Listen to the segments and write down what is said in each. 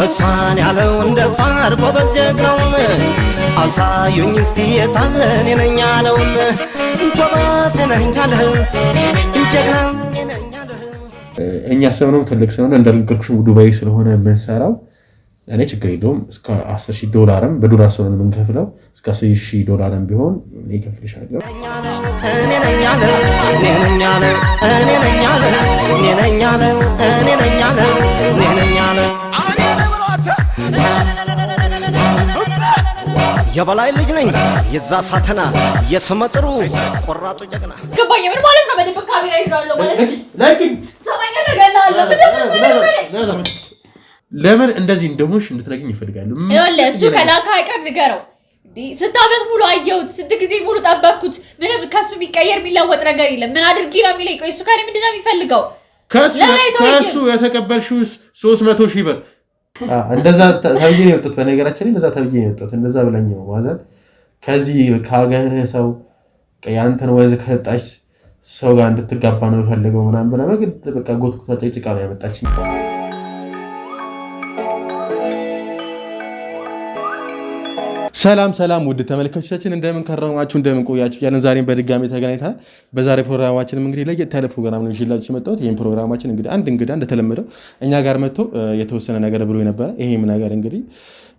እሷን ያለው እንደ ፋር ጎበዝ ጀግናውን አሳዩኝ እስቲ የታለ እኔ ነኝ ያለውን ጎበዝ ነኝ ያለው ጀግና ነኝ ያለው እኛ ሰምነው ትልቅ ሰው ነው እንዳልገርኩሽ ዱባይ ስለሆነ የምንሰራው እኔ ችግር የለውም እስከ $10,000 በዶላር ስለሆነ የምንከፍለው እስከ $10,000 ቢሆን እኔ እከፍልሻለሁ እኔ ነኝ ያለው እኔ ነኝ ያለው እኔ ነኝ ያለው እኔ ነኝ ያለው እኔ ነኝ ያለው እኔ ነኝ ያለው የበላይ ልጅ ነኝ የዛ ሳተና የስመጥሩ ቆራጡ ጀግና ገባኝ ምን ማለት ነው በደንብ ካሜራ ይዛለው ማለት ለኪን ሰማኛ ነገላለ ለምን እንደዚህ እንደሆንሽ እንድትነግኝ ይፈልጋሉ ይወለ እሱ ከላካ አይቀር ንገረው ስታበት ሙሉ አየሁት ስንት ጊዜ ሙሉ ጠበቅኩት ምንም ከሱ ቢቀየር ቢለወጥ ነገር የለም ምን አድርጊ ነው የሚለኝ ቆይ እሱ ካለ ምንድነው የሚፈልገው ከሱ የተቀበልሽው 300,000 ብር እንደዛ ታብዬ ነው የወጣት በነገራችን ላይ እንደዛ ታብዬ ነው የወጣት እንደዛ ብለኝ ነው ማዘን ከዚህ ካገኘ ሰው ያንተን ወንዝ ከጣሽ ሰው ጋር እንድትጋባ ነው ፈልገው ምናምን ብለህ በቃ ጎትኩታ ጭቃ ነው ያመጣችኝ ሰላም ውድ ተመልካቾቻችን እንደምን ከረማችሁ እንደምን ቆያችሁ ያለን ዛሬም በድጋሚ ተገናኝተናል በዛሬ ፕሮግራማችንም እንግዲህ ለየት ያለ ፕሮግራም ነው ይዤላችሁ መጣሁት ይሄን ፕሮግራማችን እንግዲህ አንድ እንግዳ እንደተለመደው እኛ ጋር መጥቶ የተወሰነ ነገር ብሎ ነበር ይሄም ነገር እንግዲህ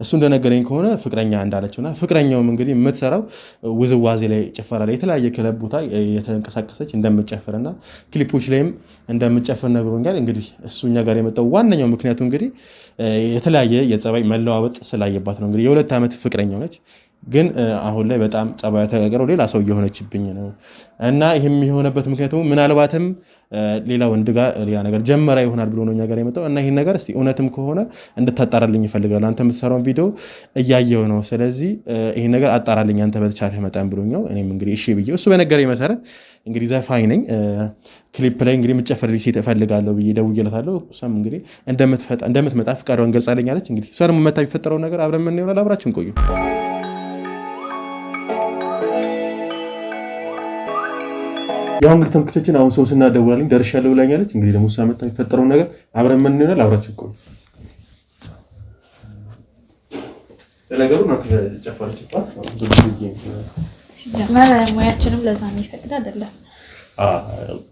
እሱ እንደነገረኝ ከሆነ ፍቅረኛ እንዳለችውና ፍቅረኛውም እንግዲህ የምትሰራው ውዝዋዜ ላይ ጭፈራ ላይ የተለያየ ክለብ ቦታ የተንቀሳቀሰች እንደምትጨፍርና ክሊፖች ላይም እንደምትጨፍር ነግሮኛል እንግዲህ እሱኛ ጋር የመጣው ዋነኛው ምክንያቱ እንግዲህ የተለያየ የጸባይ መለዋወጥ ስላየባት ነው እንግዲህ የ2 ዓመት ፍቅረኛው ነች ግን አሁን ላይ በጣም ጸባዩ ተቀየረው ሌላ ሰው እየሆነችብኝ ነው እና ይሄም የሆነበት ምክንያቱ ምናልባትም ሌላ ወንድ ጋር ሌላ ነገር ጀመራ ይሆናል ብሎ ነው እኛ ጋር የመጣው እና ይሄን ነገር እስቲ እውነትም ከሆነ እንድታጣራልኝ ይፈልጋል አንተ የምትሰራውን ቪዲዮ እያየው ነው ስለዚህ ይሄን ነገር አጣራልኝ አንተ በተቻለህ መጣን ብሎኛው እኔም እንግዲህ እሺ ብዬ እሱ በነገረኝ መሰረት እንግዲህ ዘፋኝ ነኝ ክሊፕ ላይ እንግዲህ የምትጨፍርልኝ ሴት እፈልጋለሁ ብዬ ደውዬላታለሁ እሷም እንግዲህ እንደምትመጣ ፍቃዷን ገልጻልኛለች እንግዲህ እሷ ደግሞ መታ የሚፈጠረው ነገር አብረን ምን ይሆናል አብራችን ቆዩ ያው እንግዲህ ተመልካቾችን አሁን ሰው ስናደውላልኝ ደርሻለሁ ብላኛለች እንግዲህ ደግሞ እሷ መታ የሚፈጠረው ነገር አብረን ምን ይሆናል አብራችን ቆዩ ለነገሩ ነው ተጨፈረችባት ሲጀመር ሙያችንም ለዛ ነው ይፈቅድ አይደለም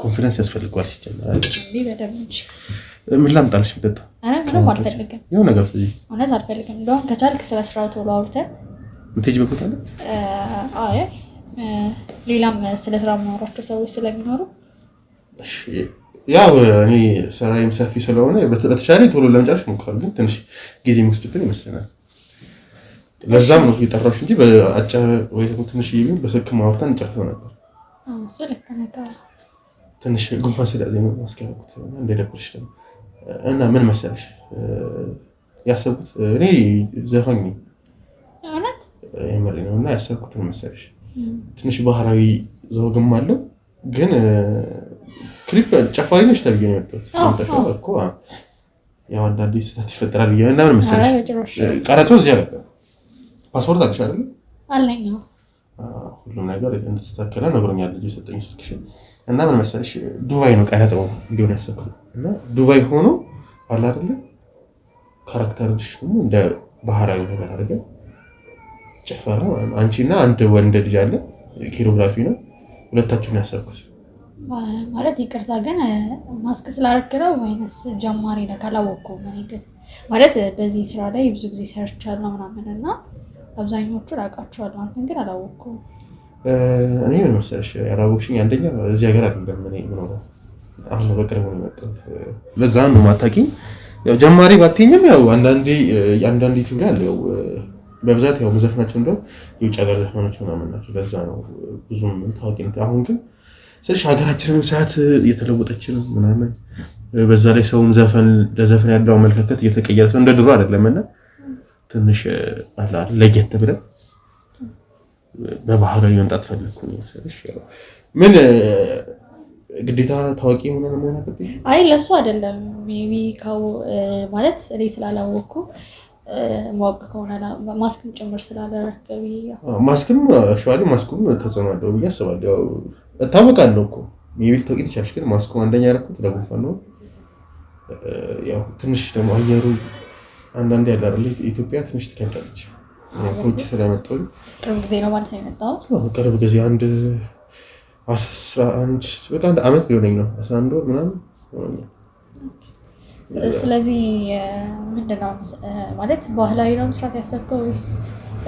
ኮንፊደንስ ያስፈልጋል ሲጀመር እንዴ በደምብ ምን ላምጣልሽ ብትጣ አረ ምንም አልፈልግም ያው ነገር ስለዚህ እውነት አልፈልግም እንደውም ከቻልክ ስለስራው ቶሎ አውርተን ምትጅ በቆታለ አይ ሌላም ስለስራው ማውራቸው ሰዎች ስለሚኖሩ እሺ ያው እኔ ስራዬም ሰፊ ስለሆነ በተቻለ ቶሎ ለመጨረስ ሞክራለሁ ግን ትንሽ ጊዜ የሚወስድብኝ ይመስለኛል ለዛም ነው የጠራሁሽ እንጂ በአጭር ወይ ደግሞ ትንሽ ይሄን በስልክ ማውራታን እንጨርሰው ነበር እሱ ልክ ነበር ትንሽ ጉንፋን ስለያዘኝ ነው ማስከረኩት እንደደብርሽ ደግሞ እና ምን መሰለሽ ያሰብኩት እኔ ዘፋኝ ነኝ እውነት የምሬ ነው እና ያሰብኩት ነው መሰለሽ ትንሽ ባህላዊ ዘውግም አለው ግን ክሊፕ ጨፋሪ ነሽ ተብዬ ነው የመጣሁት እኮ ያው አንዳንዴ ስህተት ይፈጠራል ብዬ እና ምን መሰለሽ ቀረጻው እዚህ አለ ፓስፖርት አለሽ አይደል አለኝ ሁሉም ነገር እንድትስተካከለ ነግሮኛል ልጅ ሰጠኝ ስልክሽ እና ምን መሰለሽ ዱባይ ነው ቀረጻው እንዲሆን ያሰብኩት እና ዱባይ ሆኖ አለ አይደል ካራክተርሽ ደግሞ እንደ ባህላዊ ነገር አድርገን ጨፈራ አንቺና አንድ ወንድ ልጅ አለ ኮሪዮግራፊ ነው ሁለታችሁን ያሰብኩት ማለት ይቅርታ ግን ማስክ ስላረከለው ወይንስ ጀማሪ ነው ካላወቅኩ ምን ይገ ማለት በዚህ ስራ ላይ ብዙ ጊዜ ሰርቻለሁ ምናምንና አብዛኞቹ አውቃቸዋለሁ አንተን ግን አላወቅኩም እኔ ምን መሰለሽ ያላወቅሽኝ አንደኛ እዚህ ሀገር አይደለም እኔ የምኖረው አሁን በቅርቡ ነው የመጣሁት ለዛ ነው ማታውቂኝ ያው ጀማሪ ባትይኝም ያው አንዳንዴ ዩቲዩብ ላይ ያለው በብዛት ያው መዘፍናቸው እንደው የውጭ ሀገር ዘፈኖች ምናምን ናቸው ለዛ ነው ብዙም ታውቂኝ አሁን ግን ስለሽ ሀገራችንን ሰዓት እየተለወጠች ነው ምናምን በዛ ላይ ሰውም ለዘፈን ያለው አመለካከት እየተቀየረ ነው እንደ ድሮ አይደለምና ትንሽ አላ ለየት ብለን በባህላዊ መምጣት ፈልኩኝ ስለሽ ምን ግዴታ ታዋቂ ሆነ ነው ማለት አይ ለሱ አይደለም ሜቢ ካው ማለት እኔ ስላላወቅኩ ማወቅ ከሆነ ማስክም ጭምር ስላደረከው ማስክም አክቹአሊ ማስኩም ተጸማደው ብዬ አስባለሁ ያው እታወቃለሁ እኮ ሜቢ ታውቂ ትችያለሽ ግን ማስኩ አንደኛ ያደረኩት ለጉንፋን ነው ያው ትንሽ ደግሞ አንዳንዴ ያለ አይደል ኢትዮጵያ ትንሽ ትከብዳለች። ከውጭ ስለመጣሁ ቅርብ ጊዜ ነው ማለት ነው የመጣሁት። ቅርብ ጊዜ አንድ 11 በቃ አንድ አመት ቢሆነኝ ነው 11 ወር ምናምን። ስለዚህ ምንድነው ማለት ባህላዊ ነው መስራት ያሰብከው ወይስ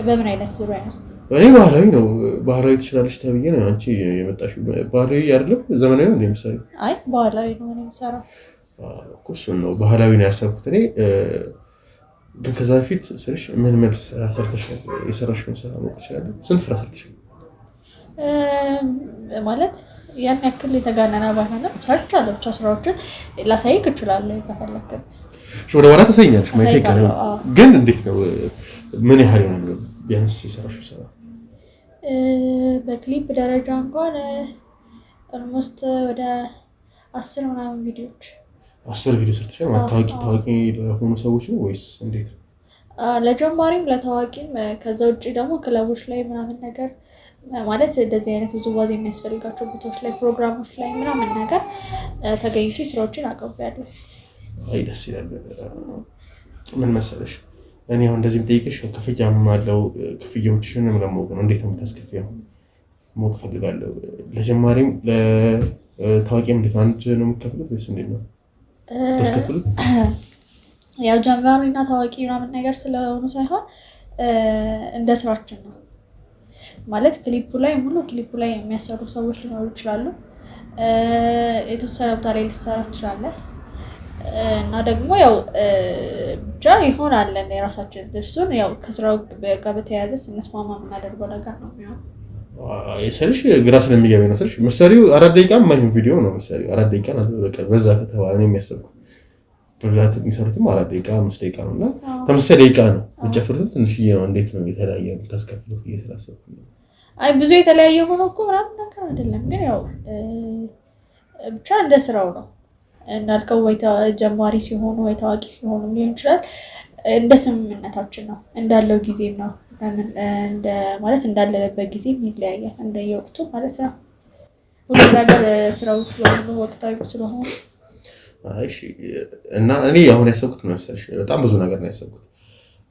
በምን አይነት ዙሪያ ነው? እኔ ባህላዊ ነው። ባህላዊ ትችላለች ተብዬ ነው አንቺ የመጣሽው። ባህላዊ አይደለም ዘመናዊ ነው እንደምሳሌ? አይ ባህላዊ ነው እኔ የምሰራው። እሱን ነው ባህላዊ ነው ያሰብኩት እኔ። ግን ከዛ በፊት ስልሽ ምን ስራ ሰርተሻል? የሰራሽውን ስራ ማወቅ እችላለሁ? ስንት ስራ ሰርተሻል? ማለት ያን ያክል የተጋነነ ባይሆንም ሰርቻለሁ። ብቻ ስራዎችን ላሳይክ እችላለሁ ከፈለክ። ወደ ኋላ ተሰኛለሽ ማለት ይቀርብ። ግን እንዴት ነው ምን ያህል ይሆናል ቢያንስ የሰራሽው ስራ? በክሊፕ ደረጃ እንኳን ኦልሞስት ወደ 10 ምናምን ቪዲዮዎች 10 ቪዲዮ ሰርተሻል ማለት ታዋቂ ለሆኑ ሰዎች ነው ወይስ እንዴት? ለጀማሪም ለታዋቂም። ከዛ ውጪ ደግሞ ክለቦች ላይ ምናምን ነገር ማለት እንደዚህ አይነት ውዝዋዜ የሚያስፈልጋቸው ቦታዎች ላይ ፕሮግራሞች ላይ ምናምን ነገር ተገኝቼ ስራዎችን አቀርባለሁ። አይ ደስ ይላል። ምን መሰለሽ እኔ አሁን እንደዚህ ብጠይቅሽ ክፍያም አለው። ክፍያዎችሽን ለማወቅ ነው። እንዴት ነው የምታስከፍይው? ማወቅ እፈልጋለሁ። ለጀማሪም ለታዋቂም እንዴት አንድ ነው የምትከፍሉት ወይስ እንዴት ነው ታስከፍሉት? ያው ጀማሪና ታዋቂ ምናምን ነገር ስለሆኑ ሳይሆን እንደ ስራችን ነው ማለት ክሊፑ ላይ ሙሉ ክሊፑ ላይ የሚያሰሩ ሰዎች ሊኖሩ ይችላሉ። የተወሰነ ቦታ ላይ ልትሰራ ትችላለህ እና ደግሞ ያው ብቻ ይሆናል የራሳችን እሱን ያው ከስራው ጋር በተያያዘ ስንስማማ የምናደርገው ነገር ነው የሚሆነው። የሰልሽ ግራ ስለሚገባኝ ነው። ሰልሽ መሰሪው 4 ደቂቃ ማይሆን ቪዲዮ ነው መሰሪው 4 ደቂቃ ነው በቃ በዛ ከተባለ ነው የሚያሰብኩት። በብዛት የሚሰሩትም 4 ደቂቃ 5 ደቂቃ ነውና ተመሳሳይ ደቂቃ ነው የጨፈሩት። ትንሽዬ ነው። እንዴት ነው የተለያየ ነው ታስከፍሉት እየተላሰብኩ ነው። አይ ብዙ የተለያየ ሆኖ እኮ ምናምን ነገር አይደለም፣ ግን ያው ብቻ እንደ ስራው ነው እንዳልከው። ወይ ጀማሪ ሲሆኑ ወይ ታዋቂ ሲሆኑ ሊሆን ይችላል። እንደ ስምምነታችን ነው እንዳለው ጊዜም ነው ማለት እንዳለበት ጊዜ ይለያያል እንደየወቅቱ ማለት ነው። ሁሉ ነገር ስራዎች ሁሉ ወቅታዊ ስለሆኑ እሺ። እና እኔ አሁን ያሰብኩት ነው መሰለሽ በጣም ብዙ ነገር ነው ያሰብኩት።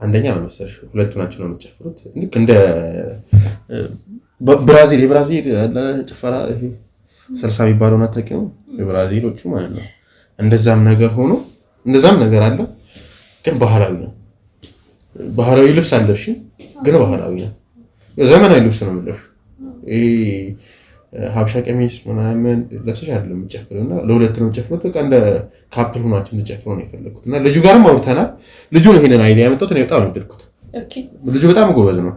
አንደኛ ነው መሰለሽ ሁለቱ ናቸው ነው የምትጨፍሩት ልክ እንደ ብራዚል የብራዚል ጭፈራ ይሄ ሰልሳ የሚባለው አታውቂው? የብራዚሎቹ ማለት ነው። እንደዛም ነገር ሆኖ እንደዛም ነገር አለ፣ ግን ባህላዊ ነው። ባህላዊ ልብስ አለብሽ ግን ባህላዊ ነው። ዘመናዊ ልብስ ነው የምለብሽ። ይሄ ሀበሻ ቀሚስ ምናምን ለብሰሽ አይደለም የምትጨፍሩና ለሁለት ነው የምትጨፍሩት። በቃ እንደ ካፕል ሆናችሁ እንድትጨፍሩ ነው የፈለኩት እና ልጁ ጋርም አውርተናል። ልጁ ነው ይሄንን አይዲያ ያመጣው። እኔ በጣም ወደድኩት። ኦኬ። ልጁ በጣም ጎበዝ ነው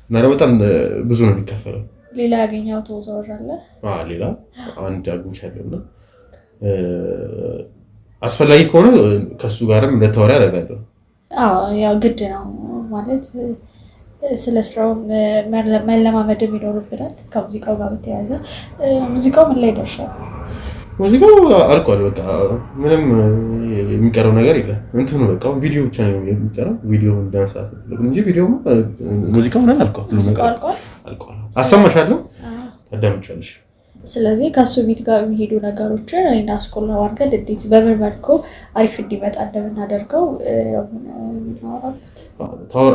እና በጣም ብዙ ነው የሚከፈለው። ሌላ ያገኘው ተወዛዋዥ አለ? ሌላ አንድ አግኝቻለሁና አስፈላጊ ከሆነ ከሱ ጋርም ለተወራ ያደርጋለሁ። ያው ግድ ነው ማለት ስለ ስራው መለማመድ ይኖርብናል። ከሙዚቃው ጋር በተያያዘ ሙዚቃው ምን ላይ ደርሷል? ሙዚቃው አልቋል። በቃ ምንም የሚቀረው ነገር የለም። እንትኑ በቃ ቪዲዮ ብቻ ነው የሚቀረው። ቪዲዮ እንደመስራት ነው እንጂ ቪዲዮ ሙዚቃው ምንም አልቋል። አልቋል። አሰማሻለሁ፣ ታዳምጫለሽ። ስለዚህ ከሱ ቢት ጋር የሚሄዱ ነገሮችን እኔና አስኮላ አድርገን እንዴት በምን መልኩ አሪፍ እንዲመጣ እንደምናደርገው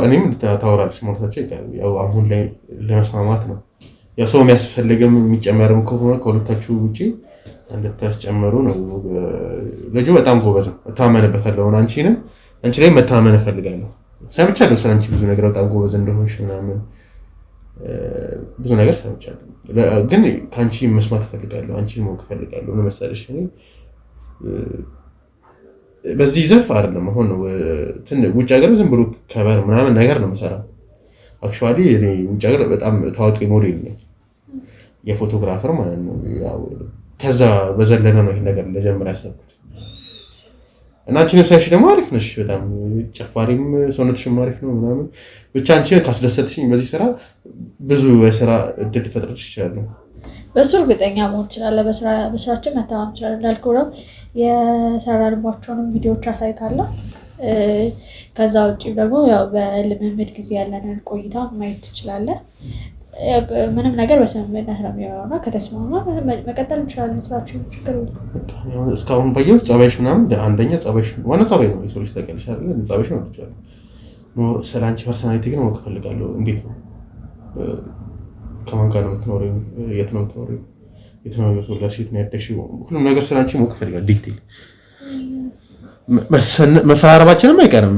እኔም ታወራለች ማለታቸው ይቀርብ። ያው አሁን ላይ ለመስማማት ነው። ያው ሰው የሚያስፈልግም የሚጨመርም ከሆነ ከሁለታችሁ ውጪ እንድታስጨምሩ ነው። ልጁ በጣም ጎበዝ ነው፣ እታመንበታለሁ። አንቺ ላይ መታመን እፈልጋለሁ። ሰምቻለሁ ስለ አንቺ ብዙ ነገር በጣም ጎበዝ እንደሆንሽ ምናምን ብዙ ነገር ሰምቻለሁ። ግን ከአንቺ መስማት እፈልጋለሁ፣ አንቺን ማወቅ እፈልጋለሁ። ምን መሰለሽ እኔ በዚህ ዘርፍ አይደለም አሁን ውጭ ሀገር ዝም ብሎ ከበር ምናምን ነገር ነው የምሰራው። አክቹዋሊ እኔ ውጭ ሀገር በጣም ታዋቂ ሞዴል ነኝ፣ የፎቶግራፈር ማለት ነው። ያው ከዛ በዘለለ ነው ይሄን ነገር ለጀምር ያሰብኩት እና አንቺ ነፍሳሽ ደግሞ አሪፍ ነሽ፣ በጣም ጨፋሪም ሰውነትሽም አሪፍ ነው ምናምን። ብቻ አንቺ ካስደሰትሽኝ በዚህ ስራ ብዙ የስራ እድል ፈጥረሽ ይችላል። በሱ እርግጠኛ መሆን ትችላለህ። በስራችን መተማመን ትችላለህ። እንዳልኩህ ነው የሰራንባቸውንም ቪዲዮዎች አሳይካለሁ። ከዛ ውጭ ደግሞ ያው በልምምድ ጊዜ ያለንን ቆይታ ማየት ትችላለህ። ምንም ነገር በስምምነት ነው የሚሆነውና ከተስማማ መቀጠል እንችላለን ስራችን ችግር የለም። እስካሁን ባየሁት ጸባይሽ ምናምን አንደኛ ጸባይሽ ዋና ጸባይ ነው የሰው ልጅ ታውቂያለሽ አይደል? ጸባይሽ ነው ልጅ ኖር ስላንቺ ፐርሰናሊቲ ግን ማወቅ እፈልጋለሁ። እንዴት ነው ከማን ጋር ነው የምትኖሪው? የት ነው የምትኖሪው? የት ነው የተወለድሽው? የት ነው ያደግሽው? ሁሉም ነገር ስላንቺ ማወቅ እፈልጋለሁ ዲቴል። መፈራረማችንም አይቀርም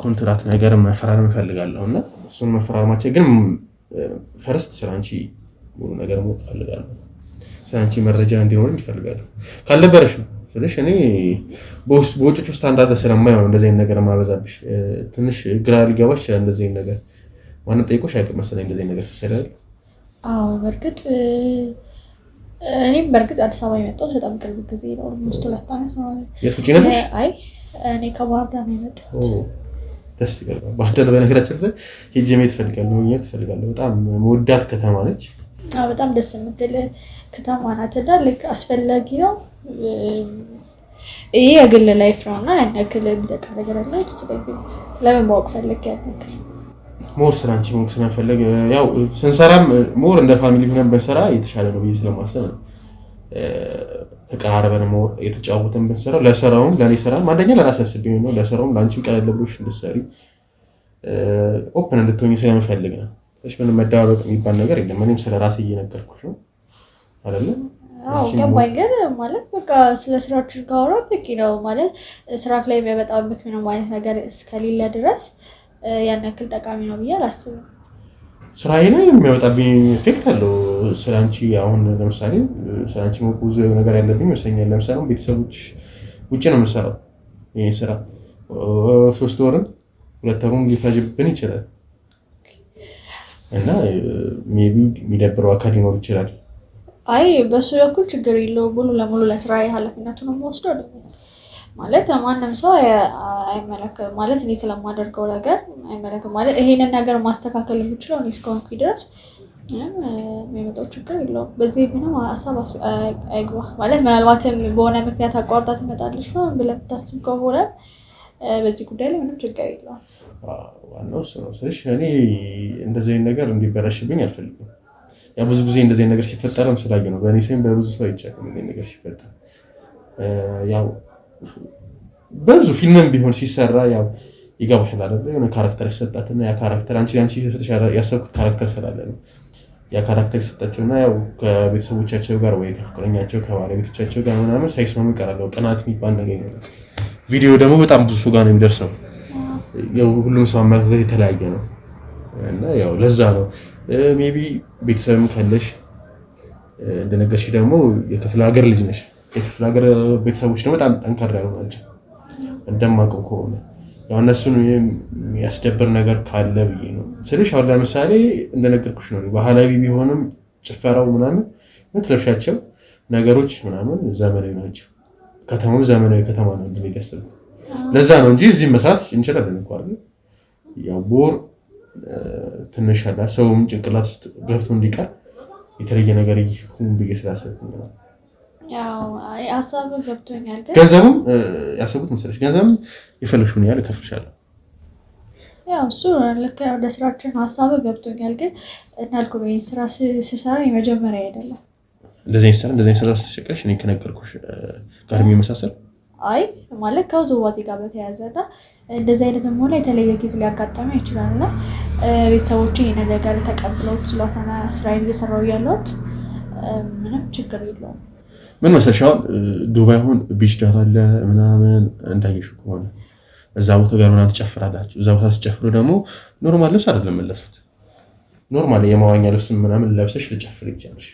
ኮንትራት ነገር መፈራረም እፈልጋለሁ እና እሱን መፈራረማችን ግን ፈርስት ስላንቺ ሙሉ ነገር ማወቅ እፈልጋለሁ። ስላንቺ መረጃ እንዲኖረኝ እፈልጋለሁ። ካልነበረሽ ነው ስለሽ እኔ በውጭ ስታንዳርድ ስለማይሆን እንደዚህ አይነት ነገር ማበዛብሽ ትንሽ ግራ ሊገባሽ ይችላል። እንደዚህ አይነት ነገር ማንም ጠይቆሽ አይደል መሰለኝ እንደዚህ አይነት ነገር ሲሰራል። አዎ እኔም በርግጥ አዲስ አበባ የመጣሁት በጣም ቅርብ ጊዜ ነው። ኦልሞስት 2 ዓመት ነው። የት ውጪ ነሽ? አይ እኔ ከባህር ዳር ነው የመጣሁት። ደስ ይላል። ባህር ዳር በነገራችን ላይ ሄጄ መሄድ እፈልጋለሁ። መሄድ እፈልጋለሁ። በጣም መወዳት ከተማ ነች። በጣም ደስ የምትል ከተማ ናት እና ልክ አስፈላጊ ነው። ይሄ የግል ላይፍ ነው እና ያን ያክል የሚጠቅም ነገር አለ። ስለዚህ ለምን ማወቅ ፈለግ ያልነገር ሞር ስራንቺ ሞር ስለፈለግ ያው ስንሰራም ሞር እንደ ፋሚሊ ሆነን በሰራ የተሻለ ነው ብዬ ስለማሰብ ነው። ተቀራርበን ሞር የተጫወተን በሰራው ለሰራውም ለኔ ሰራም አንደኛ ለራስ ያስብኝ ነው ለሰራውም ላንቺም ቀለል ብሎሽ እንድትሰሪ ኦፕን እንድትሆኚ ስለምፈልግ ነው። እሺ ምንም መዳወቅ የሚባል ነገር የለም። እኔም ስለራሴ እየነገርኩሽ ነው አይደል? አዎ ገባኝ። ግን ማለት በቃ ስለ ስራችን ካወራ በቂ ነው ማለት ስራክ ላይ የሚያመጣው ምንም አይነት ነገር እስከሌለ ድረስ ያን ያክል ጠቃሚ ነው ብዬ አላስብም። ስራዬ ላይ የሚያወጣብኝ ኢፌክት አለው። ስላንቺ አሁን ለምሳሌ ስላንቺ ብዙ ነገር ያለብኝ ይመስለኛል። ለምሳሌ ቤተሰቦች ውጪ ነው የምሰራው። ይሄ ስራ 3 ወርን 2 ወርን ሊፈጅብን ይችላል እና ሜቢ የሚደብረው አካል ሊኖር ይችላል። አይ በሱ በኩል ችግር የለውም። ሙሉ ለሙሉ ለስራ ኃላፊነቱን የምወስደው ማለት ማንም ሰው አይመለከትም ማለት እኔ ስለማደርገው ነገር አይመለከትም ማለት ይሄንን ነገር ማስተካከል የምችለው እኔ እስከሆንኩኝ ድረስ የሚመጣው ችግር የለውም። በዚህ ምንም ሀሳብ አይግባ ማለት ምናልባትም በሆነ ምክንያት አቋርጣ ትመጣለች ነው ብለህ ብታስብ ከሆነ በዚህ ጉዳይ ላይ ምንም ችግር የለውም። ዋናው እሱ ነው። ስለዚህ እኔ እንደዚህ አይነት ነገር እንዲበረሽብኝ አልፈልግም። ያ ብዙ ጊዜ እንደዚህ አይነት ነገር ሲፈጠርም ስላየ ነው በእኔ ሳይም በብዙ ሰው አይቻልም እንደዚህ ነገር ሲፈጠር ያው በብዙ ፊልምም ቢሆን ሲሰራ ያው ይገባሻል አይደል? የሆነ ካራክተር ይሰጣትና ያ ካራክተር አንቺ ያሰብኩት ካራክተር ስላለ ነው ያ ካራክተር ይሰጣቸውና ያው ከቤተሰቦቻቸው ጋር ወይ ከፍቅረኛቸው ከባለቤቶቻቸው ጋር ምናምን ሳይስማሙ ይቀራሉ። ቅናት የሚባል ነገር ነው። ቪዲዮ ደግሞ በጣም ብዙ ሰው ጋር ነው የሚደርሰው። ያው ሁሉም ሰው አመለካከት የተለያየ ነው እና ያው ለዛ ነው ሜቢ ቤተሰብም ካለሽ እንደነገርሽ ደግሞ የክፍለ ሀገር ልጅ ነሽ። የክፍለ ሀገር ቤተሰቦች ደግሞ በጣም ጠንካራ ያሉ ናቸው እንደማውቀው ከሆነ ያው እነሱን የሚያስደብር ነገር ካለ ብዬ ነው ስልሽ። አሁን ለምሳሌ እንደነገርኩሽ ነው ባህላዊ ቢሆንም ጭፈራው ምናምን የምትለብሻቸው ነገሮች ምናምን ዘመናዊ ናቸው። ከተማው ዘመናዊ ከተማ ነው እንደሚደስብ ለዛ ነው እንጂ እዚህ መስራት እንችላለን እንኳን አይደል? ያው ቦር ትንሽ አላ ሰውም ጭንቅላት ውስጥ ገብቶ እንዲቀር የተለየ ነገር ይሁን ብዬ ስላሰብኩኝ ነው። ያው ሀሳቡ ገብቶኛል። ግን ገንዘብም ያሰቡት መሰለሽ ገንዘብም የፈለግሽውን ያህል እከፍልሻለሁ። ያው እሱ ልክ ወደ ስራችን ሀሳቡ ገብቶኛል። ግን እናልኩ ይሄን ስራ ስሰራ የመጀመሪያ አይደለም እንደዚህ ስራ ስትሸቀሽ እኔ ከነገርኩሽ ጋር የሚመሳሰል አይ ማለት ከውዝዋዜ ጋር በተያያዘና እንደዚህ አይነትም ሆነ የተለየ ኬዝ ሊያጋጥመው ይችላልና ቤተሰቦቼ ይሄን ነገር ተቀብለውት ስለሆነ ስራዬን እየሰራሁ ያለሁት ምንም ችግር የለውም። ምን መሰለሽ አሁን ዱባይ ሆን ቢች ዳር አለ ምናምን እንዳይሽ ከሆነ እዛ ቦታ ጋር ምናምን ትጨፍራላችሁ። እዛ ቦታ ስትጨፍሩ ደግሞ ኖርማል ልብስ አይደለም የምትለብሱት። ኖርማል የመዋኛ ልብስ ምናምን ለብሰሽ ልጨፍር ይቻላል።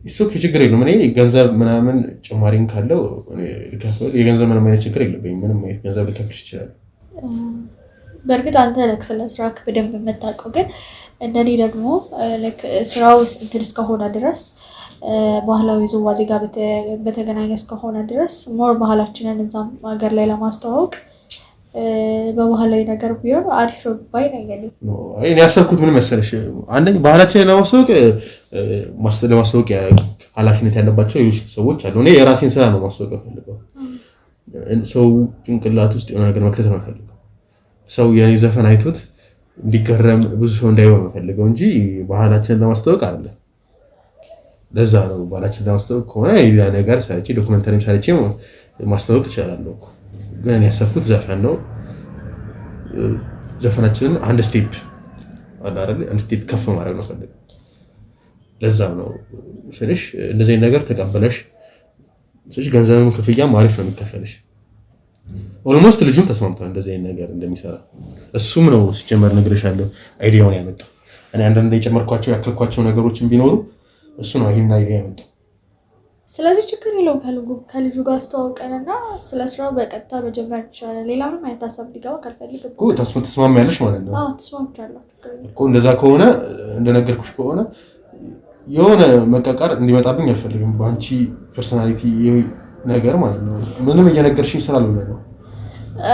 እሱ ችግር የለውም። እኔ ገንዘብ ምናምን ጭማሪን ካለው እኔ ልከፍል የገንዘብ ምንም አይነት ችግር የለብኝም። ምንም አይነት ገንዘብ ልከፍልሽ ይችላል። በርግጥ አንተ ለክ ስለ ስራክ በደንብ የምታውቀው ግን እንደኔ ደግሞ ለክ ስራው እንትን እስከሆነ ድረስ ባህላዊ ውዝዋዜ ጋር በተገናኘ እስከሆነ ድረስ ሞር ባህላችንን እዛም ሀገር ላይ ለማስተዋወቅ በባህላዊ ነገር ቢሆን አሪፍ ነው ባይ ነኝ። እኔ ያሰብኩት ምን መሰለሽ አንደኛ ባህላችንን ለማስተዋወቅ ኃላፊነት ያለባቸው ሌሎች ሰዎች አሉ። እኔ የራሴን ስራ ነው ማስተዋወቅ ፈልገው ሰው ጭንቅላት ውስጥ የሆነ ነገር መክተት ነው ፈልገው ሰው የኔ ዘፈን አይቶት እንዲገረም ብዙ ሰው እንዳይሆን ፈልገው እንጂ ባህላችንን ለማስተዋወቅ አይደለም። ለዛ ነው ባህላችንን ለማስተዋወቅ ከሆነ ሌላ ነገር ሰርቼ ዶክመንተሪም ሰርቼ ማስተዋወቅ እችላለሁ እኮ። ግን ያሰብኩት ዘፈን ነው። ዘፈናችንን አንድ ስቴፕ አለ አይደል? አንድ ስቴፕ ከፍ ማድረግ ነው ፈልገው። ለዛ ነው ስልሽ እንደዚህ ነገር ተቀበለሽ ስለዚህ ገንዘብም ክፍያም አሪፍ ነው የሚከፈልሽ። ኦልሞስት ልጁም ተስማምቷል እንደዚህ አይነት ነገር እንደሚሰራ። እሱም ነው ሲጀመር ነግሬሻለሁ አይዲያውን ያመጣው። እኔ አንዳንዴ የጨመርኳቸው ያከልኳቸው ነገሮችን ቢኖሩ እሱ ነው ይሄን አይዲያ ያመጣው። ስለዚህ ችግር የለውም ከልጁ ጋር አስተዋውቀንና ስለ ስራው በቀጥታ መጀመር ይችላል። ሌላ ምንም አይነት ሀሳብ ሊገባ ካልፈልግም እኮ ተስማሚያለሽ ማለት ነው። አዎ ተስማምቻለሁ እኮ። እንደዛ ከሆነ እንደነገርኩሽ ከሆነ የሆነ መቃቃር እንዲመጣብኝ አልፈልግም በአንቺ ፐርሰናሊቲ ነገር ማለት ነው። ምንም እየነገርሽኝ ስላልሆነ ነው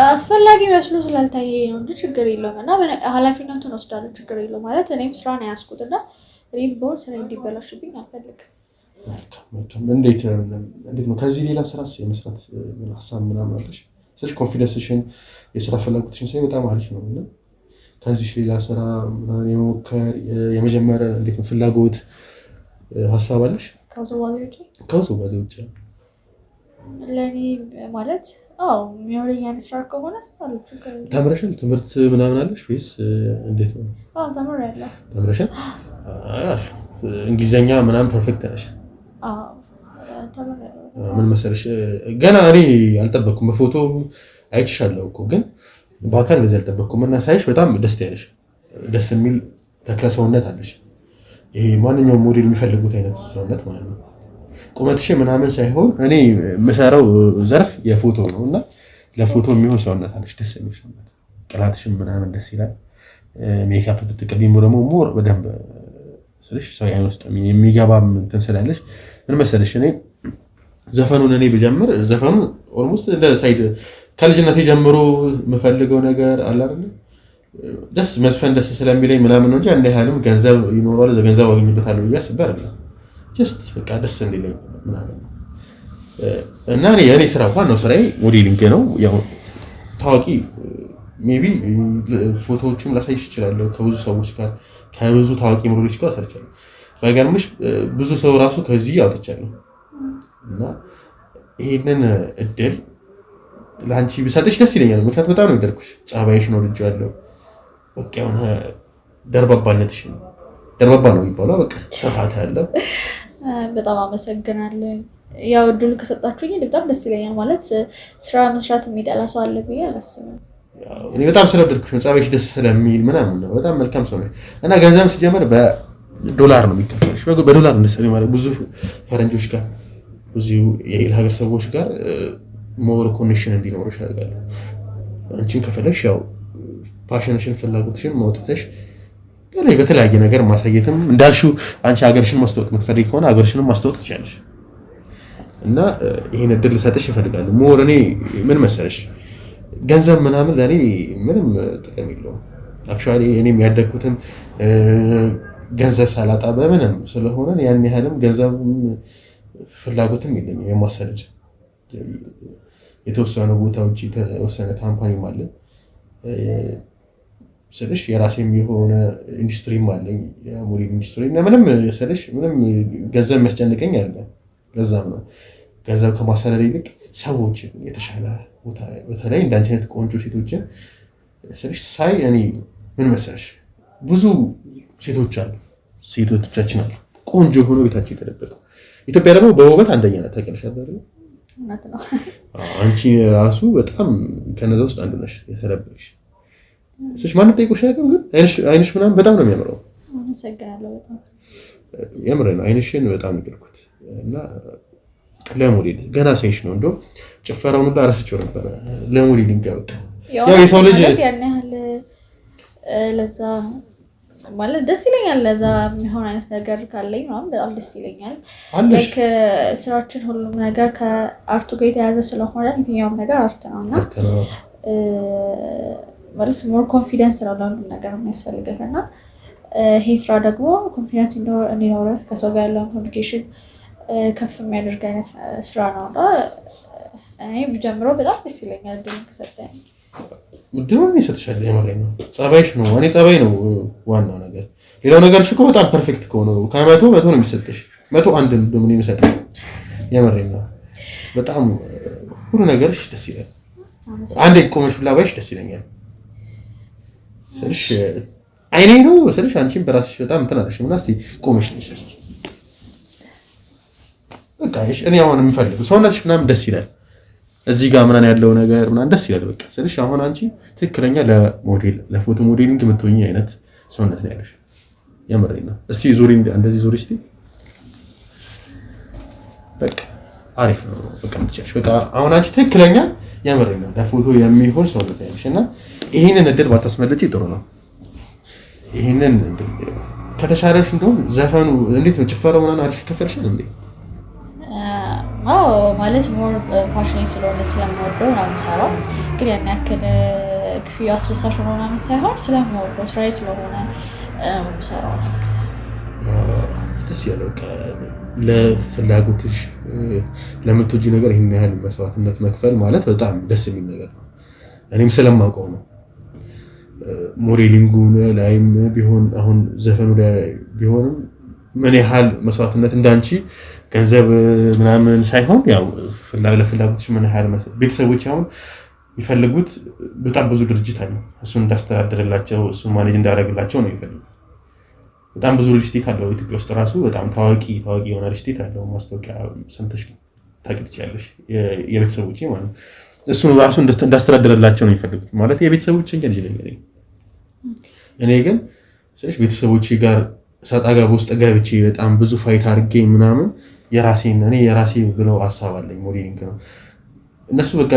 አስፈላጊ መስሎ ስላልታየኝ ነው እንጂ ችግር የለውም። እና ኃላፊነቱን ወስዳለሁ ችግር የለውም ማለት እኔም ስራ ነው ያዝኩትና እኔም በሆን ስራ እንዲበላሽብኝ አልፈልግም። መልካም። እንዴት ነው ከዚህ ሌላ ስራስ የመስራት ሀሳብ ምናምን አለሽ? ስለዚህ ኮንፊደንስሽን የስራ ፍላጎትሽን ሳይ በጣም አሪፍ ነው እና ከዚህ ሌላ ስራ የመሞከር የመጀመሪያ እንዴት ነው ፍላጎት ሀሳብ አለሽ? ከውዝዋዜ ውጭ ለእኔ ማለት የሚሆነኝ አይነት ስራ ከሆነ ስራለሁ ችግር የለውም። ተምረሻል? ትምህርት ምናምን አለሽ ወይስ እንዴት ነው? ተምሬያለሁ። ተምረሻል? አሪፍ። እንግሊዘኛ ምናምን ፐርፌክት ነሽ? ተምሬያለሁ። ምን መሰለሽ ገና እኔ አልጠበቅኩም። በፎቶ አይችሻለሁ እኮ ግን በአካል እንደዚህ አልጠበቅኩም እና ሳይሽ በጣም ደስ ያለሽ ደስ የሚል ተክለ ሰውነት አለሽ። ይሄ ማንኛውም ሞዴል የሚፈልጉት አይነት ሰውነት ማለት ነው። ቁመትሽ ምናምን ሳይሆን እኔ የምሰራው ዘርፍ የፎቶ ነው እና ለፎቶ የሚሆን ሰውነት አለሽ። ደስ የሚል ሰውነት፣ ቅላትሽም ምናምን ደስ ይላል። ሜካፕ ብትቀቢም ደግሞ ሞር በደንብ ስለሽ ሰው አይን ውስጥ የሚገባም እንትን ስላለሽ ምን መሰለሽ እኔ ዘፈኑን እኔ ብጀምር ዘፈኑ ኦልሞስት እንደ ሳይድ ከልጅነቴ ጀምሮ የምፈልገው ነገር አለ አይደል? ደስ መስፈን ደስ ስለሚለኝ ምናምን ነው እንጂ አንደ ያህልም ገንዘብ ይኖራል ገንዘብ አገኝበታለሁ ብዬ አስቤ አይደለም። ጀስት በቃ ደስ እንዲለኝ ምናምን እና የኔ ስራ ዋናው ስራዬ ሞዴሊንግ ነው። ያው ታዋቂ ሜቢ ፎቶዎችም ላሳይሽ እችላለሁ ከብዙ ሰዎች ጋር ከብዙ ታዋቂ ሞዴሎች ጋር ሰርቻለሁ። ባይገርምሽ ብዙ ሰው ራሱ ከዚህ አውጥቻለሁ እና ይሄንን እድል ለአንቺ ብሰጥሽ ደስ ይለኛል። ምክንያቱም በጣም ነው የወደድኩሽ። ጸባይሽ ነው ልጅ ያለው በቃ የሆነ ደርባባነትሽ ነው ደርባባ ነው የሚባለው በቃ ሰፋት ያለው። በጣም አመሰግናለሁ። ያው እድሉ ከሰጣችሁኝ በጣም ደስ ይለኛል። ማለት ስራ መስራት የሚጠላ ሰው አለ ብዬ አላስብም። እኔ በጣም ስለወደድኩሽ ነው ጸባይሽ ደስ ስለሚል ምናምን ነው። በጣም መልካም ሰው ነሽ እና ገንዘብ ሲጀመር በዶላር ነው የሚከፈልሽ። በዶላር እንደሰሪ ማለት ብዙ ፈረንጆች ጋር ብዙ የሌላ ሀገር ሰዎች ጋር ሞር ኮኔክሽን እንዲኖርሽ ያደርጋል። አንቺን ከፈለግሽ ያው ፓሽንሽን ፍላጎትሽን ማውጣትሽ በተለያየ ነገር ማሳየትም እንዳልሽው አንቺ ሀገርሽን ማስተዋወቅ የምትፈልጊ ከሆነ ሀገርሽንም ማስተዋወቅ ትችላለሽ እና ይሄን እድል ልሰጥሽ እፈልጋለሁ። ሞር እኔ ምን መሰለሽ ገንዘብ ምናምን ለእኔ ምንም ጥቅም የለውም። አክቹዋሊ እኔም ያደግኩትም ገንዘብ ሳላጣ በምንም ስለሆነ ያን ያህልም ገንዘብ ፍላጎትም የለኝም። የማሰለድ የተወሰኑ ቦታዎች የተወሰነ ካምፓኒም አለ ስለሽ የራሴም የሆነ ኢንዱስትሪም አለኝ የሞዴል ኢንዱስትሪ እና ምንም ስለሽ ምንም ገንዘብ የሚያስጨንቀኝ አይደለም። ለዛም ነው ገንዘብ ከማሰለድ ይልቅ ሰዎችን የተሻለ ቦታ በተለይ እንዳንቺ አይነት ቆንጆ ሴቶችን ስለሽ ሳይ እኔ ምን መሰለሽ ብዙ ሴቶች አሉ ሴቶቻችን አሉ ቆንጆ ሆኖ ቤታቸው የተደበቁ። ኢትዮጵያ ደግሞ በውበት አንደኛ ናት ታውቂያለሽ አይደል? እውነት ነው። አንቺ ራሱ በጣም ከነዛ ውስጥ አንዱ ነሽ የተደበቅሽ። ስለሽ ማንም ጠይቆሽ አያውቅም ግን አይንሽ ምናምን በጣም ነው የሚያምረው። አመሰግናለሁ በጣም የምር ነው። አይንሽን በጣም ይገርኩት እና ለሞዴል ገና ሳይሽ ነው እንደው ጭፈራውን ሁሉ አረስቼው ነበር። ለሞዴሊንግ ያው የሰው ልጅ ያን ያህል ለዛ ማለት ደስ ይለኛል። ለዛ የሚሆን አይነት ነገር ካለኝ ምናምን በጣም ደስ ይለኛል። ላይክ ስራችን ሁሉም ነገር ከአርቱ ጋር የተያዘ ስለሆነ የትኛውም ነገር አርት ነውና ማለት ሞር ኮንፊደንስ ነው ለሁሉም ነገር የሚያስፈልገው እና ይሄ ስራ ደግሞ ኮንፊደንስ እንዲኖርህ ከሰው ጋር ያለውን ኮሚኒኬሽን ከፍ የሚያደርግ አይነት ስራ ነው እና እኔ ብጀምረው በጣም ደስ ይለኛል እድሉን ከሰጠኝ። ምንድነው ይሰጥሻል የማለኝ ነው ጸባይሽ ነው እኔ ጸባይ ነው ዋናው ነገር ሌላው ነገርሽ እኮ በጣም ፐርፌክት ከሆነ ከመቶ ነው የሚሰጥሽ 101 እንደምን ይመስላል የማለኝ ነው በጣም ሁሉ ነገርሽ ደስ ይላል አንዴ ቆመሽ ፍላባይሽ ደስ ይለኛል ስልሽ አይኔ ነው ስልሽ አንቺም በራስሽ በጣም እንትን አለሽ እና እስቲ ቆመሽ ነሽ እስቲ በቃ እኔ አሁን የምፈልገው ሰውነትሽ ምናምን ደስ ይላል እዚህ ጋር ምናምን ያለው ነገር ምናምን ደስ ይላል በቃ ስልሽ አሁን አንቺ ትክክለኛ ለሞዴል ለፎቶ ሞዴሊንግ የምትሆኚ አይነት ሰውነት ነው ያለሽ የምሬን ነው እስቲ ዙሪ እንደዚህ ዙሪ እስቲ በቃ አሪፍ ነው በቃ ምትችልሽ በቃ አሁን አንቺ ትክክለኛ የምሬን ነው ለፎቶ የሚሆን ሰውነት ያለሽ እና ይሄንን እድል ባታስመልጪ ጥሩ ነው ይሄንን ከተሻለሽ እንደው ዘፈኑ እንዴት ነው ጭፈራው ምናምን አሪፍ ከፈልሽን እንዴ ማለት ሞር ፓሽኔት ስለሆነ ስለምወደው ነው የምሰራው ግን ያን ያክል ክፍያ አስደሳች ሆኖ ምናምን ሳይሆን ስለምወደው ስራዬ ስለሆነ የምሰራው ነው ደስ ያለው ለፍላጎትሽ ለምትወጂ ነገር ይሄን ያህል መስዋዕትነት መክፈል ማለት በጣም ደስ የሚል ነገር ነው እኔም ስለማውቀው ነው ሞዴሊንጉ ላይም ቢሆን አሁን ዘፈኑ ላይ ቢሆንም ምን ያህል መስዋዕትነት እንዳንቺ ገንዘብ ምናምን ሳይሆን ያው ለፍላጎትሽ ምን ያህል ቤተሰቦች አሁን ይፈልጉት በጣም ብዙ ድርጅት አለ እሱን እንዳስተዳድርላቸው እሱን ማኔጅ እንዳደርግላቸው ነው ይፈልጉት በጣም ብዙ ሪስቴት አለው ኢትዮጵያ ውስጥ ራሱ በጣም ታዋቂ የሆነ ሪስቴት አለው ማስታወቂያ ሰምተሽ ታውቂያለሽ የቤተሰቦቼ ማለት ነው እሱን ራሱ እንዳስተዳድርላቸው ነው ይፈልጉት ማለት የቤተሰቦቼ እንጂ ነኝ እኔ ግን ስለሽ ቤተሰቦቼ ጋር ሳጣጋ ውስጥ ገብቼ በጣም ብዙ ፋይት አድርጌ ምናምን የራሴ ብለው ሀሳብ አለኝ ሞዴሊንግ ነው እነሱ በቃ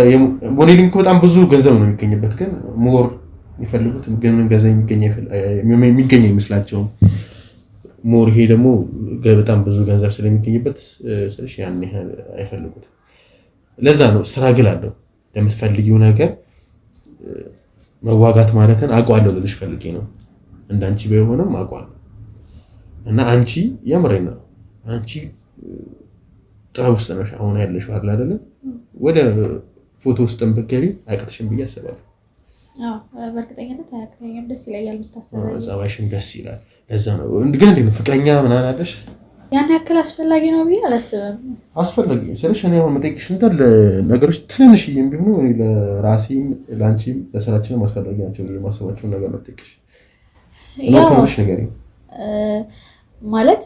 ሞዴሊንግ በጣም ብዙ ገንዘብ ነው የሚገኝበት ግን ሞር ይፈልጉት ግን ገንዘብ የሚገኝ ይመስላቸው ሞር ይሄ ደግሞ በጣም ብዙ ገንዘብ ስለሚገኝበት ስለሽ ያን ያህል አይፈልጉት ለዛ ነው ስትራግል አለው ለምትፈልጊው ነገር መዋጋት ማለትን አውቀዋለሁ ልልሽ ፈልጌ ነው እንዳንቺ ባይሆንም አውቀዋለሁ እና አንቺ የምሬን ነው አንቺ ጥበብ ውስጥ ነሽ አሁን ያለሽው አይደል ወደ ፎቶ ውስጥም ብትገቢ አይቀርሽም ብዬ አስባለሁ በእርግጠኝነት አያቅተኝም ደስ ይላል የምታሰበው ጸባይሽም ደስ ይላል ለዛ ነው ግን እንዴት ነው ፍቅረኛ ምናምን አለሽ ያን ያክል አስፈላጊ ነው ብዬ አላስብም አስፈላጊ ስለሽ እኔ አሁን መጠየቅሽ እንዳለ ነገሮች ትንንሽዬም ቢሆኑ ለራሴም ለአንቺም ለስራችንም አስፈላጊ ናቸው ብዬ የማስባቸው ነገር ነው መጠየቅሽ ነው ከሆነሽ ነገር ማለት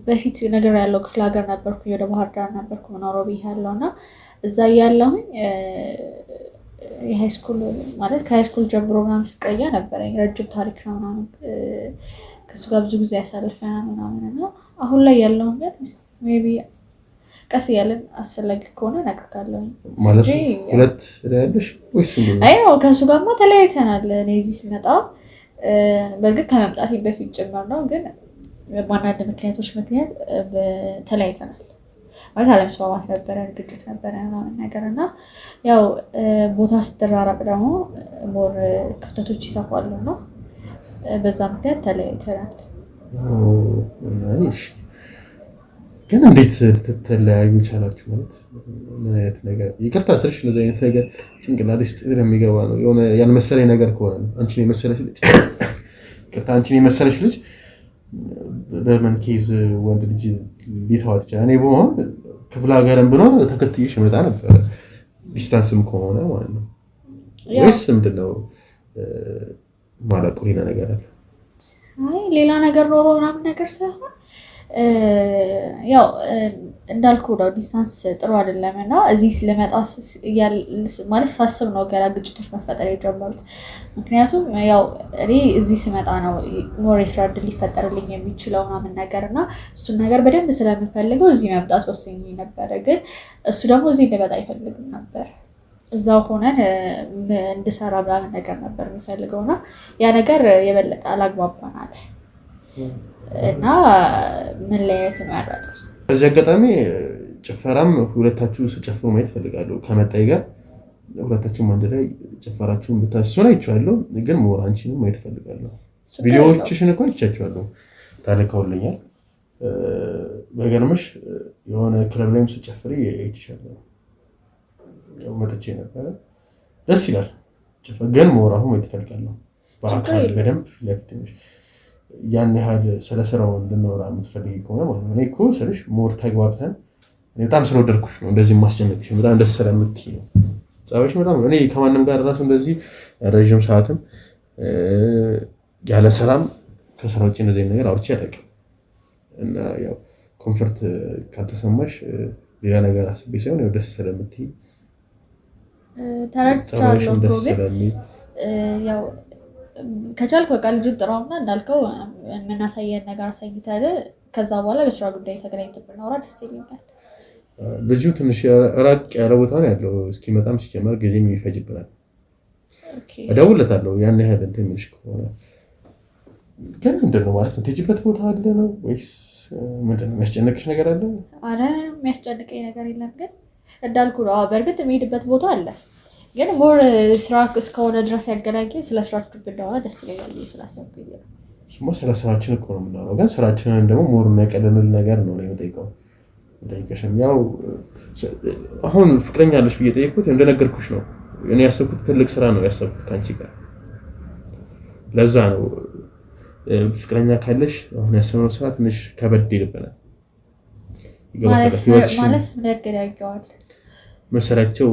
በፊት ነገር ያለው ክፍለ ሀገር ነበርኩ ወደ ባህር ዳር ነበርኩ ምናሮቢ ያለውና እዛ ያለሁኝ የሃይስኩል ማለት ከሃይስኩል ጀምሮ ምናምን ፍቅረኛ ነበረኝ ረጅም ታሪክ ነው ምናምን ከሱ ጋር ብዙ ጊዜ ያሳልፈናል ምናምን አሁን ላይ ያለው ግን ሜቢ ቀስ ያለን አስፈላጊ ከሆነ ነግርካለሁ ማለት ሁለት ያለሽ ወይስ አይ ነው ከሱ ጋርማ ተለያይተናል እኔ እዚህ ስመጣ በርግጥ ከመምጣቴ በፊት ጭምር ነው ግን በአንዳንድ ምክንያቶች ምክንያት ተለያይተናል ማለት አለመስማማት ነበረ ግጭት ነበረ ምናምን ነገር እና ያው ቦታ ስትራራቅ ደግሞ ሞር ክፍተቶች ይሰፋሉና በዛ ምክንያት ተለያይተናል እሺ ግን እንዴት ተለያዩ ቻላችሁ ማለት ምን አይነት ነገር ይቅርታ ስልሽ ለዛ አይነት ነገር ጭንቅላትሽ ስለሚገባ ነው የሆነ ያልመሰለኝ ነገር ከሆነ ነው አንቺን የመሰለሽ ልጅ ይቅርታ አንቺን የመሰለሽ ልጅ በምን ኬዝ ወንድ ልጅ ሊተዋት ይችላል እኔ በሆን ክፍለ ሀገርም ብሎ ተከትዬሽ መጣ ነበር ዲስታንስም ከሆነ ማለት ነው ወይስ ምንድነው ማለት ቁሪና ነገር አለ አይ ሌላ ነገር ኖሮ ምናምን ነገር ሳይሆን ያው እንዳልኩ ነው ዲስታንስ ጥሩ አይደለም እና እዚህ ስለመጣ ማለት ሳስብ ነው ገና ግጭቶች መፈጠር የጀመሩት ምክንያቱም ያው እኔ እዚህ ስመጣ ነው ሞር የስራ ዕድል ሊፈጠርልኝ የሚችለው ምናምን ነገር እና እሱን ነገር በደንብ ስለምፈልገው እዚህ መምጣት ወስኜ ነበረ ግን እሱ ደግሞ እዚህ እንድመጣ አይፈልግም ነበር እዛው ሆነን እንድሰራ ምናምን ነገር ነበር የሚፈልገውና ያ ነገር የበለጠ አላግባባናል እና መለያየት ነው ያራጠው በዚህ አጋጣሚ ጭፈራም ሁለታችሁ ሲጨፍሩ ማየት ፈልጋለሁ ከመጣይ ጋር ሁለታችሁም አንድ ላይ ጭፈራችሁን ብታስሱን አይቻለሁ ግን ሞር አንቺንም ማየት ፈልጋለሁ ቪዲዮዎችሽን እኮ አይቻችኋለሁ ታልከውልኛል በገርምሽ የሆነ ክለብ ላይም ሲጨፍሪ አይቻለሁ መጥቼ ነበር ደስ ይላል ግን ሞራሁ ይተፈልጋለሁ በአካል በደንብ ለክትሽ ያን ያህል ስለ ስራው እንድናወራ የምትፈልጊ ከሆነ ማለት ነው። እኔ እኮ ስልሽ ሞር ተግባብተን በጣም ስለወደድኩሽ ነው እንደዚህ ማስጨነቅሽ በጣም ደስ ስለምትይ ነው። ጸባይሽ በጣም እኔ ከማንም ጋር ራሱ እንደዚህ ረጅም ሰዓትም ያለ ሰላም ከስራ ውጪ እንደዚህ ነገር አውርቼ አላውቅም። እና ያው ኮምፎርት ካልተሰማሽ ሌላ ነገር አስቤ ሳይሆን ያው ደስ ስለምትይ ተረድቻለሁ እኮ ግን ያው ከቻልክ በቃ ልጁን ጥራውና እንዳልከው የምናሳየን ነገር አሳይተህ ከዛ በኋላ በስራ ጉዳይ ተገናኝተን ብናወራ ደስ ይለኛል። ልጁ ትንሽ ራቅ ያለ ቦታ ነው ያለው። እስኪመጣም ሲጀመር ጊዜም ይፈጅብናል። እደውልለታለሁ ያን ያህል እንትን የሚልሽ ከሆነ ግን ምንድን ነው ማለት ነው ትሄጂበት ቦታ አለ ነው ወይስ ምንድን ነው የሚያስጨንቅሽ ነገር አለ? ኧረ የሚያስጨንቀኝ ነገር የለም ግን እንዳልኩ ነው። በእርግጥ የሚሄድበት ቦታ አለ ግን ሞር ስራ እስከሆነ ድረስ ያገናኘኝ ስለ ስራችሁ ብናወራ ደስ ይለኛል ስላሰብኩኝ ነው። እሱማ ስለ ስራችን እኮ ነው የምናወራው ግን ስራችንን ደግሞ ሞር የሚያቀልልን ነገር ነው የምጠይቀው። ያው አሁን ፍቅረኛ አለሽ ብዬ ጠየቅኩት እንደነገርኩሽ ነው። እኔ ያሰብኩት ትልቅ ስራ ነው ያሰብኩት ካንቺ ጋር ለዛ ነው ፍቅረኛ ካለሽ አሁን ያሰብነው ስራ ትንሽ ከበድ ይልብናል። ማለት ምን ያገናኘዋል መሰላቸው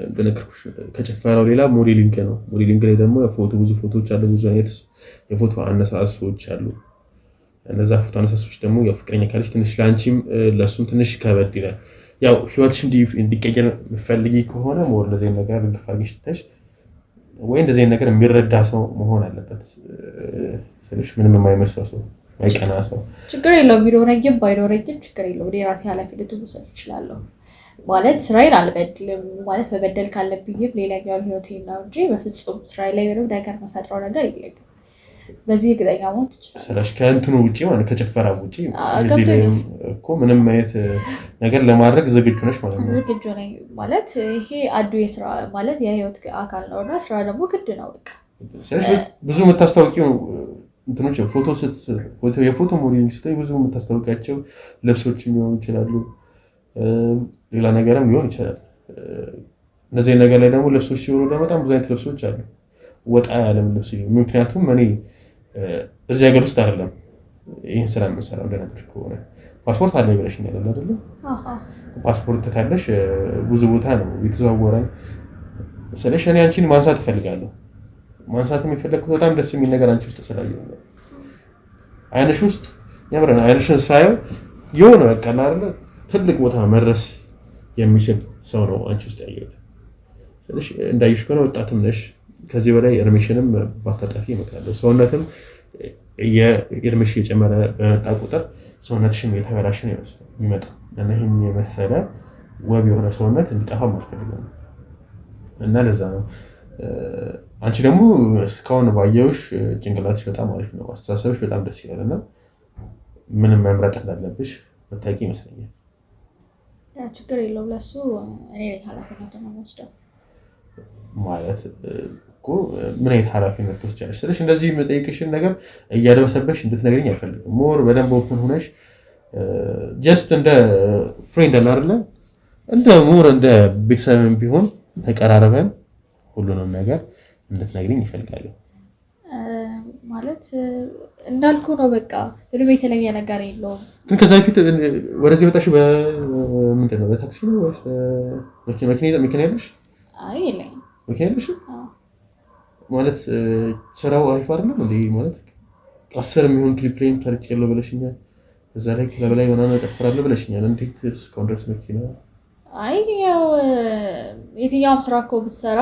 እንደነገርኩሽ ከጨፈራው ሌላ ሞዴሊንግ ነው። ሞዴሊንግ ላይ ደግሞ ብዙ ፎቶዎች አሉ ብዙ አይነት የፎቶ አነሳሶች አሉ። እነዛ ፎቶ አነሳሶች ደግሞ ያው ፍቅረኛ ካለሽ ትንሽ ላንቺም ለሱም ትንሽ ከበድ ይላል። ያው ህይወትሽ እንዲቀየር የምትፈልጊ ከሆነ ሞር እንደዚህ ነገር ልንገፋልሽ ትተሽ ወይ እንደዚህ ነገር የሚረዳ ሰው መሆን አለበት። ስለሽ ምንም የማይመስለው ሰው አይቀና ሰው ችግር የለውም ቢኖረኝም ባይኖረኝም ችግር የለውም። እኔ ራሴ ኃላፊነቱን መውሰድ እችላለሁ ማለት ስራዬን አልበድልም ማለት በበደል ካለብኝም ሌላኛው ህይወቴን ነው እንጂ በፍጹም ስራዬ ላይ ምንም ነገር መፈጥረው ነገር የለም። በዚህ እርግጠኛ መሆን ትችላለህ። ስለሽ ከእንትኑ ውጪ ማለት ከጨፈራ ውጪ እዚህ ላይ እኮ ምንም አይነት ነገር ለማድረግ ዝግጁ ነሽ ማለት ነው? ዝግጁ ነኝ ማለት ይሄ አንዱ የስራ ማለት የህይወት አካል ነውና ስራ ደግሞ ግድ ነው በቃ። ስለሽ ብዙ የምታስታውቂው እንትኖች ፎቶ የፎቶ ሞዴሊንግ ስትይ ብዙ የምታስታውቂያቸው ልብሶችም ሊሆኑ ይችላሉ ሌላ ነገርም ሊሆን ይችላል። እነዚህ ነገር ላይ ደግሞ ልብሶች ሲሆኑ ደግሞ በጣም ብዙ አይነት ልብሶች አሉ ወጣ ያለም ልብስ ይሁን ምክንያቱም እኔ እዚህ ሀገር ውስጥ አይደለም ይሄን ስራ የምሰራው እንደነገርኩሽ ከሆነ ፓስፖርት አለ ብለሽኛል አይደል? ፓስፖርት ካለሽ ብዙ ቦታ ነው የተዘዋወረን። ስለሽ እኔ አንቺን ማንሳት እፈልጋለሁ። ማንሳት የሚፈልኩት በጣም ደስ የሚል ነገር አንቺ ውስጥ ስላየሁ ነው። አይንሽ ውስጥ ያምራል። አይንሽን ሳየው የሆነ በቃ አይደል ትልቅ ቦታ መድረስ የሚችል ሰው ነው አንቺ ውስጥ ያየሁት። ስለሽ እንዳይሽ ከሆነ ወጣትም ነሽ ከዚህ በላይ እርምሽንም ባታጠፊ እመክራለሁ። ሰውነትም የእርምሽ እየጨመረ በመጣ ቁጥር ሰውነትሽም የተበላሸ ነው የሚመጣው እና ይሄን የመሰለ ወብ የሆነ ሰውነት እንዲጠፋም አልፈልግም እና ለዛ ነው። አንቺ ደግሞ እስካሁን ባየሁሽ ጭንቅላትሽ በጣም አሪፍ ነው፣ አስተሳሰብሽ በጣም ደስ ይላልና ምንም መምረጥ እንዳለብሽ መታቂ ይመስለኛል። ያ ችግር የለውም ለሱ እኔ ኃላፊነቱን ወስደው ማለት እኮ ምን አይነት ኃላፊነት ትወስጃለሽ? ስለሽ እንደዚህ የምጠይቅሽን ነገር እያደበሰበሽ እንድትነግሪኝ አልፈልግም። ሞር በደንብ ኦፕን ሆነሽ ጀስት እንደ ፍሬንድ አለ አይደለ እንደ ሞር እንደ ቤተሰብም ቢሆን ተቀራረበን ሁሉንም ነገር እንድትነግሪኝ ይፈልጋለሁ። ማለት እንዳልኩ ነው በቃ ምንም የተለየ ነገር የለውም። ግን ከዛ በፊት ወደዚህ መጣሽ በምንድን ነው በታክሲ ነው ወይስ መኪና ያለሽ? አይ የለኝም መኪና ያለሽ ማለት ስራው አሪፍ አይደለም እንዴ? ማለት 10 የሚሆን ክሊፕሌን ታሪክ ያለው ብለሽኛል። እዛ ላይ ለበላይ ምናምን እጠፍራለሁ ብለሽኛል። እንዴት እስካሁን ድረስ መኪና? አይ ያው የትኛውም ስራ እኮ ብትሰራ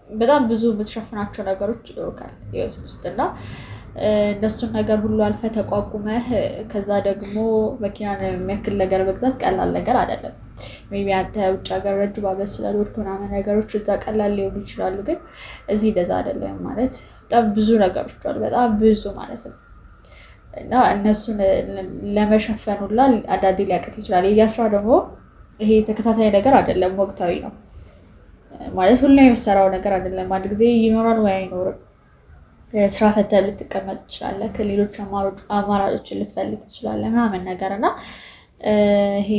በጣም ብዙ የምትሸፍናቸው ነገሮች ይኖሩካል ህይወት ውስጥና እነሱን ነገር ሁሉ አልፈ ተቋቁመህ ከዛ ደግሞ መኪናን የሚያክል ነገር መግዛት ቀላል ነገር አይደለም። ሜቢ አንተ ውጭ ሀገር ረጅም ዓመት ስለኖርክ ምናምን ነገሮች እዛ ቀላል ሊሆኑ ይችላሉ፣ ግን እዚህ እንደዛ አይደለም። ማለት በጣም ብዙ ነገሮች አሉ፣ በጣም ብዙ ማለት ነው። እና እነሱን ለመሸፈን ሁላ አንዳንዴ ሊያቅት ይችላል። የያ ስራ ደግሞ ይሄ ተከታታይ ነገር አይደለም፣ ወቅታዊ ነው ማለት ሁሉ የምትሰራው ነገር አይደለም። አንድ ጊዜ ይኖራል ወይ አይኖርም። ስራ ፈተህ ልትቀመጥ ትችላለህ፣ ከሌሎች አማራጮችን ልትፈልግ ትችላለህ ምናምን ነገር እና ይሄ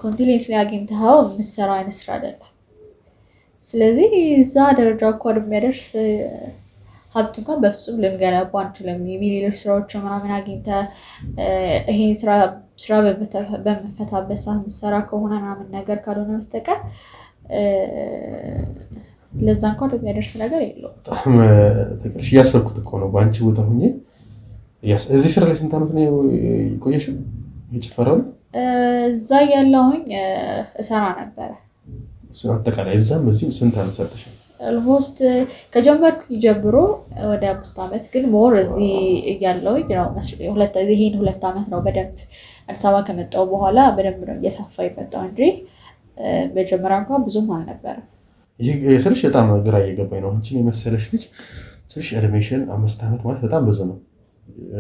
ኮንቲኒየስሊ አግኝተኸው የምትሰራው አይነት ስራ አይደለም። ስለዚህ እዛ ደረጃ እንኳን የሚያደርስ ሀብት እንኳን በፍጹም ልንገነባ አንችልም። የሚሌሎች ስራዎች ምናምን አግኝተህ ይሄ ስራ በመፈታበት ሰዓት የምትሰራ ከሆነ ምናምን ነገር ካልሆነ በስተቀር ለዛ እንኳን የሚያደርስ ነገር የለውም። በጣም ተቀርሽ እያሰብኩት እኮ ነው በአንቺ ቦታ ሁኜ። እዚህ ስራ ላይ ስንት ዓመት ነው የቆየሽው? የጭፈራው እዛ ያለሁኝ እሰራ ነበረ። አጠቃላይ እዛም እዚህም ስንት ዓመት ሰርተሻል? ኦልሞስት ከጀመርኩ ጀምሮ ወደ 5 ዓመት፣ ግን ሞር እዚህ እያለሁኝ ነው ይሄን 2 ዓመት ነው በደንብ አዲስ አበባ ከመጣሁ በኋላ በደንብ ነው እየሰፋ የመጣው እንጂ መጀመሪያ እንኳን ብዙም አልነበረም። ይህ ስልሽ በጣም ግራ እየገባኝ ነው። አንቺን የመሰለሽ ልጅ ስልሽ እድሜሽን 5 ዓመት ማለት በጣም ብዙ ነው።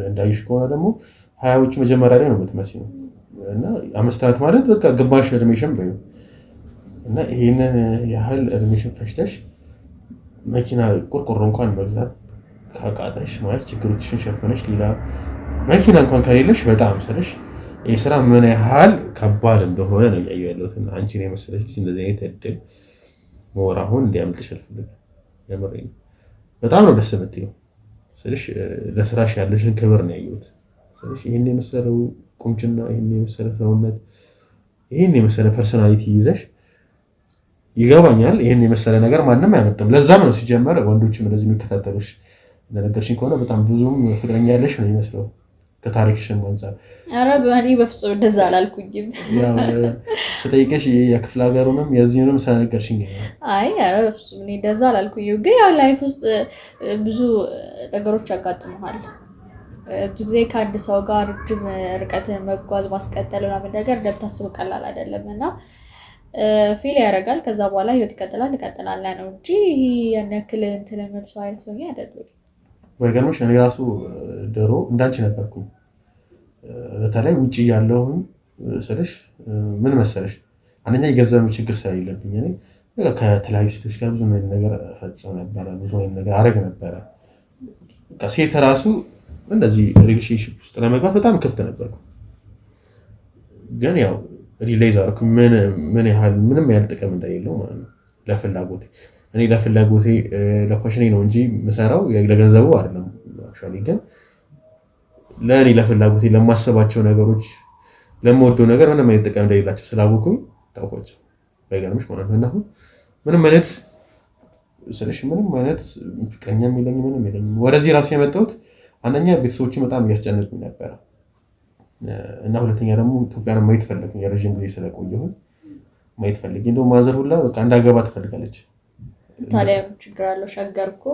እንዳይሽ ከሆነ ደግሞ 20ዎቹ መጀመሪያ ላይ ነው የምትመስለው እና 5 ዓመት ማለት በቃ ግማሽ እድሜሽን በዩ እና ይሄንን ያህል እድሜሽን ፈጅተሽ መኪና ቆርቆሮ እንኳን መግዛት ካቃተሽ ማለት ችግሮችሽን ሸፈነሽ ሌላ መኪና እንኳን ከሌለሽ በጣም ስልሽ ይህ ስራ ምን ያህል ከባድ እንደሆነ ነው እያየሁ ያለሁት። እና አንቺን የመሰለሽ ልጅ እንደዚህ አይነት እድል ሞር አሁን እንዲያመልጥሽ አልፈልግም። የምሬን በጣም ነው ደስ የምትይው ስልሽ ለስራሽ ያለሽን ክብር ነው ያየሁት ስልሽ ይሄን የመሰለው ቁንጅና፣ ይሄን የመሰለ ሰውነት፣ ይሄን የመሰለ ፐርሶናሊቲ ይዘሽ ይገባኛል። ይሄን የመሰለ ነገር ማንም አያመጣም። ለዛም ነው ሲጀመር ወንዶችም እንደዚህ የሚከታተሉሽ። እንደነገርሽኝ ከሆነ በጣም ብዙም ፍቅረኛ ያለሽ ነው የሚመስለው ከታሪክሽም አንፃር። ኧረ በእኔ በፍጹም እንደዛ አላልኩኝም። ያው ስጠይቅሽ የክፍለ ሀገሩንም የዚህንም ስለነገርሽኝ አይ ኧረ በፍጹም እኔ እንደዛ አላልኩኝም። ግን ያው ላይፍ ውስጥ ብዙ ነገሮች ያጋጥሙሃል። ብዙ ጊዜ ከአንድ ሰው ጋር ረጅም ርቀትን መጓዝ ማስቀጠል ምናምን ነገር እንደምታስበው ቀላል አይደለም እና ፌል ያደርጋል። ከዛ በኋላ ህይወት ትቀጥላለህ ነው እንጂ ያን ያክል እንትን መልሶ አይነት ሰው አይደለም። ወይገርምሽ እኔ ራሱ ድሮ እንዳንቺ ነበርኩኝ። በተለይ ውጪ ያለውን ስልሽ ምን መሰለሽ አንደኛ የገንዘብ ችግር ስለሌለብኝ እኔ ከተለያዩ ሴቶች ጋር ብዙ ነገር ፈጽም ነበረ፣ ብዙ ነገር አረግ ነበረ። ሴት ራሱ እንደዚህ ሪሌሽንሺፕ ውስጥ ለመግባት በጣም ክፍት ነበርኩ። ግን ያው ሪሌይዝ አደረኩ ምን ያህል ምንም ያህል ጥቅም እንደሌለው ማለት ነው። ለፍላጎቴ እኔ ለፍላጎቴ ለፋሽኔ ነው እንጂ የምሰራው ለገንዘቡ አይደለም። አክቹዋሊ ግን ለእኔ ለፍላጎቴ ለማሰባቸው ነገሮች ለምወደው ነገር ምንም አይነት ጥቅም እንደሌላቸው ስላወኩኝ ታውቋቸው ባይገርምሽ ማለት ነው። እና አሁን ምንም አይነት ስለሽ ምንም አይነት ፍቅረኛ የሚለኝ ምንም የለኝም። ወደዚህ ራሴ የመጣሁት አንደኛ ቤተሰቦቼ በጣም እያስጨነቁኝ ነበረ እና ሁለተኛ ደግሞ ኢትዮጵያን ማየት ፈለግኩኝ። የረዥም ጊዜ ስለቆየሁኝ ማየት ፈልጌ እንደው ማዘር ሁላ በቃ እንዳገባ ትፈልጋለች። ታዲያ ችግር አለው? ሸገር እኮ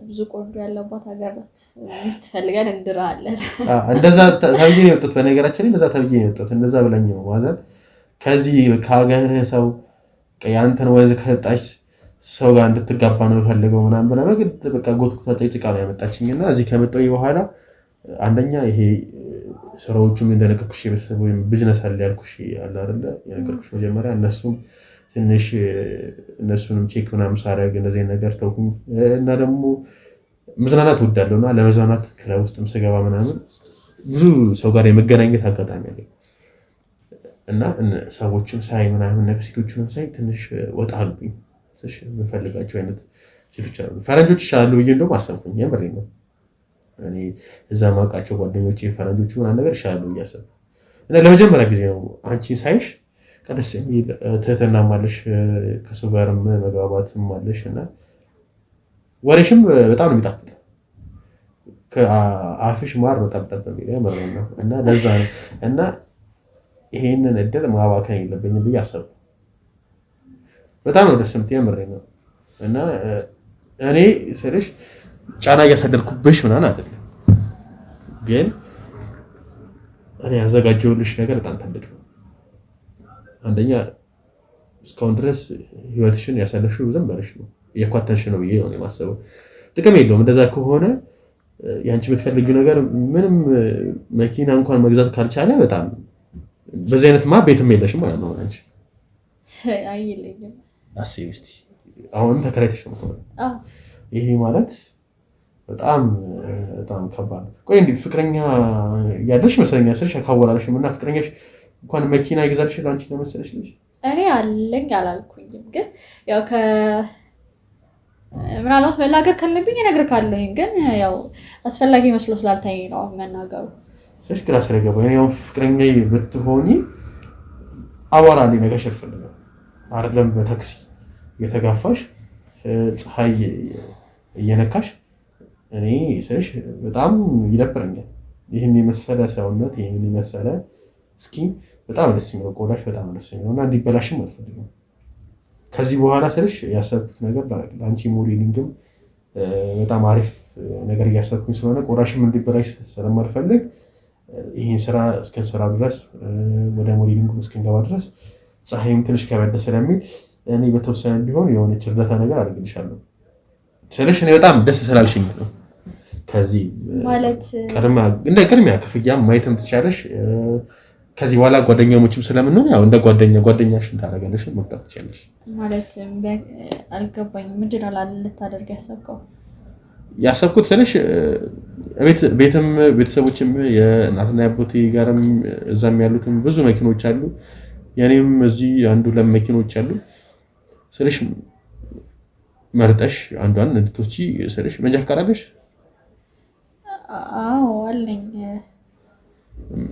ብዙ ቆንጆ ያለባት ሀገር ናት። ሚስት ፈልገን እንድራለን። እንደዛ ተብዬ ነው የወጣሁት። በነገራችን ላይ እንደዛ ተብዬ ነው የወጣሁት። እንደዛ ብላኝ ነው ማዘር ከዚህ ከሀገርህ ሰው ያንተን ወይዘ ከሰጣች ሰው ጋር እንድትጋባ ነው የፈልገው ምናምን ብላ በግድ በቃ ጎትኩታ ጭቃ ነው ያመጣችኝና እዚህ ከመጣሁ በኋላ አንደኛ ይሄ ስራዎቹም እንደነገርኩሽ የቤተሰብ ወይም ቢዝነስ አለ ያልኩሽ አለ አይደለ የነገርኩሽ መጀመሪያ እነሱም ትንሽ እነሱንም ቼክ ምናምን ሳደርግ እንደዚህ ነገር ተውኩኝ። እና ደግሞ መዝናናት እወዳለሁና ለመዝናናት ክለብ ውስጥም ስገባ ምናምን ብዙ ሰው ጋር የመገናኘት አጋጣሚ አለኝ እና ሰዎችን ሳይ ምናምን ነገር ሴቶችንም ሳይ ትንሽ ወጣ አሉኝ። እሺ የምፈልጋቸው አይነት ሴቶች አሉ። ፈረንጆች አሉ ብዬ እንደውም አሰብኩኝ። የምሬን ነው። እኔ እዛ ማውቃቸው ጓደኞቼ ፈረንጆቹ ምናምን ነገር ይሻላሉ እያሰብኩ እና ለመጀመሪያ ጊዜ ነው አንቺን ሳይሽ ቀደስ የሚል ትህትናም አለሽ፣ ከሰው ጋርም መግባባትም አለሽ እና ወሬሽም በጣም ነው የሚጣፍጠው። ከአፍሽ ማር በጣም የሚል የምሬን ነው። እና ለዛ ነው እና ይሄንን እድል ማባከን የለብኝም ብዬ አሰብኩ። በጣም ነው ደስ የምትይ የምሬን ነው። እና እኔ ስልሽ ጫና እያሳደርኩብሽ ምናምን አይደለም፣ ግን እኔ ያዘጋጀሁልሽ ነገር በጣም ትልቅ ነው። አንደኛ እስካሁን ድረስ ህይወትሽን ያሳለፍሽው ዝም ብለሽ ነው እየኳተሽ ነው ብዬ ነው የማስበው። ጥቅም የለውም እንደዛ ከሆነ። ያንቺ የምትፈልጊው ነገር ምንም መኪና እንኳን መግዛት ካልቻለ በጣም በዚህ አይነት ቤትም የለሽም ማለት ነው። አንቺ አይልኝም አስቢ እስቲ አሁን ተከራይተሽ ነው ማለት ይሄ ማለት በጣም ከባድ ነው። ቆይ እንዴ ፍቅረኛ ያለሽ መስለኛል ስልሽ ካወራለሽም እና ፍቅረኛሽ እንኳን መኪና ይገዛልሽ ለአንቺ ለመሰለሽ ልጅ እኔ አለኝ አላልኩኝም፣ ግን ያው ምናልባት መናገር ካለብኝ ነገር ካለኝ ግን ያው አስፈላጊ መስሎ ስላልታየኝ ነው መናገሩ። ስለሽ ግራ ስለገባኝ ያው ፍቅረኛ ብትሆኚ አቧራ እንደ ነገር ሸርፈልኝ አይደለም በታክሲ እየተጋፋሽ ፀሐይ እየነካሽ እኔ ስለሽ በጣም ይደብረኛል። ይህን የመሰለ ሰውነት ይህን የመሰለ ስኪን በጣም ደስ የሚለው ቆዳሽ በጣም ደስ የሚለው እና እንዲበላሽም አልፈልግም። ከዚህ በኋላ ስለሽ ያሰብኩት ነገር ለአንቺ ሞዴሊንግም በጣም አሪፍ ነገር እያሰብኩኝ ስለሆነ ቆዳሽም እንዲበላሽ ስለማልፈልግ ይህን ስራ እስከንሰራ ድረስ ወደ ሞዴሊንጉ እስክንገባ ድረስ ፀሐይም ትንሽ ከበደ ስለሚል እኔ በተወሰነ ቢሆን የሆነች እርዳታ ነገር አድርግልሻለሁ ስለሽ እኔ በጣም ደስ ስላልሽኝ ነው። ከዚህ ማለት እንደ ቅድሚያ ክፍያ ማየትም ትችያለሽ። ከዚህ በኋላ ጓደኛሞችም ስለምንሆን ያው እንደ ጓደኛሽ እንዳደረገልሽ መቅጠር ትችያለሽ። ማለት አልገባኝም። ምንድን ነው ልታደርግ ያሰብከው? ያሰብኩት ስለሽ ቤትም ቤተሰቦችም የእናትና የአባቴ ጋርም እዛም ያሉትም ብዙ መኪኖች አሉ። የኔም እዚህ አንዱ ለም መኪኖች አሉ። ስለሽ መርጠሽ አንዷን እንድትወጪ ስለሽ መንጃ ፈቃድ አለሽ? አዎ አለኝ።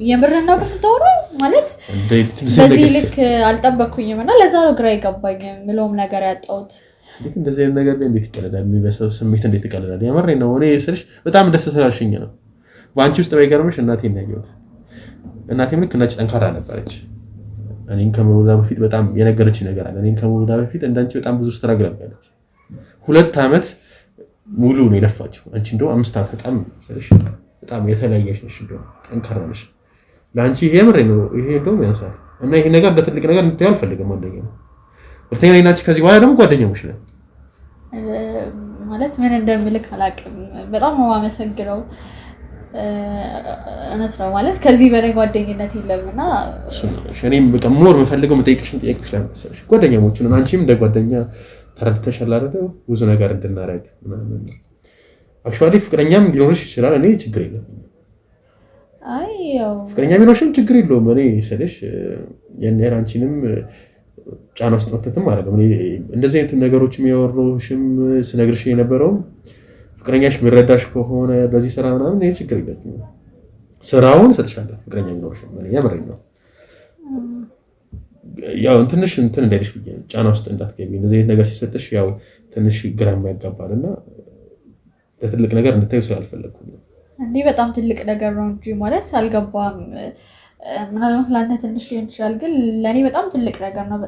የምርህን ነው ግን የምታወራው? ማለት በዚህ ልክ አልጠበኩኝም እና ለዛ ነው ግራ የገባኝ ምለውም ነገር ያጣሁት። እንደዚህ አይነት ነገር ላይ እንዴት ይቀለዳል? በሰው ስሜት እንዴት ይቀለዳል? የምሬን ነው። እኔ ስልሽ በጣም ደስ ስላልሽኝ ነው። በአንቺ ውስጥ ባይገርምሽ እናቴን ነው ያየሁት። እናቴም ልክ እንዳንቺ ጠንካራ ነበረች። እኔን ከመውለዳ በፊት በጣም የነገረችኝ ነገር አለ። እኔን ከመውለዳ በፊት እንዳንቺ በጣም ብዙ ስትራግል አድርጋለች። 2 ዓመት ሙሉ ነው የለፋችው። አንቺ እንደው 5 ዓመት በጣም የተለያየሽ ነሽ። እንደው ጠንካራ ነሽ። ለአንቺ ይሄ የምሬን ነው። ይሄ እንደውም ያንሳል እና ይሄ ነገር በትልቅ ነገር እንድታዩ አልፈልግም። አንደኛ ነው። ሁለተኛ ላይ ናችሁ ከዚህ በኋላ ደግሞ ጓደኛሞች ነን ማለት ምን እንደምልክ አላውቅም። በጣም ነው የማመሰግነው። እውነት ነው ማለት ከዚህ በላይ ጓደኝነት የለምና እኔም በቃ ሞር የምፈልገው መጠየቅሽን ጠይቅሽ ለምሳሌ ጓደኛሞች ነን። አንቺም እንደ ጓደኛ ተረድተሻል አይደል? ብዙ ነገር እንድናረግ ምናምን አክቹአሊ ፍቅረኛም ሊኖርሽ ይችላል። እኔ ችግር የለብኝም። አይ ያው ፍቅረኛ ቢኖርሽም ችግር የለውም። እኔ ስልሽ የኔ አንቺንም ጫና ውስጥ መክተትም አይደለም። እንደዚህ አይነት ነገሮች የሚያወሩሽም ስነግርሽ የነበረው ፍቅረኛሽ የሚረዳሽ ከሆነ በዚህ ስራ ምናምን ይሄ ችግር የለብኝም። ስራውን እሰጥሻለሁ። ፍቅረኛ ቢኖርሽም እኔ የምሬን ነው። ያው ትንሽ እንዳይልሽ ብዬ ጫና ውስጥ እንዳትገቢ። እንደዚህ አይነት ነገር ሲሰጥሽ ያው ትንሽ ግራ የሚያጋባልና ለትልቅ ነገር እንድታዩ ስላልፈለኩኝ ነው። እንዴ በጣም ትልቅ ነገር ነው እንጂ ማለት አልገባም። ምናልባት ለአንተ ትንሽ ሊሆን ይችላል፣ ግን ለእኔ በጣም ትልቅ ነገር ነው።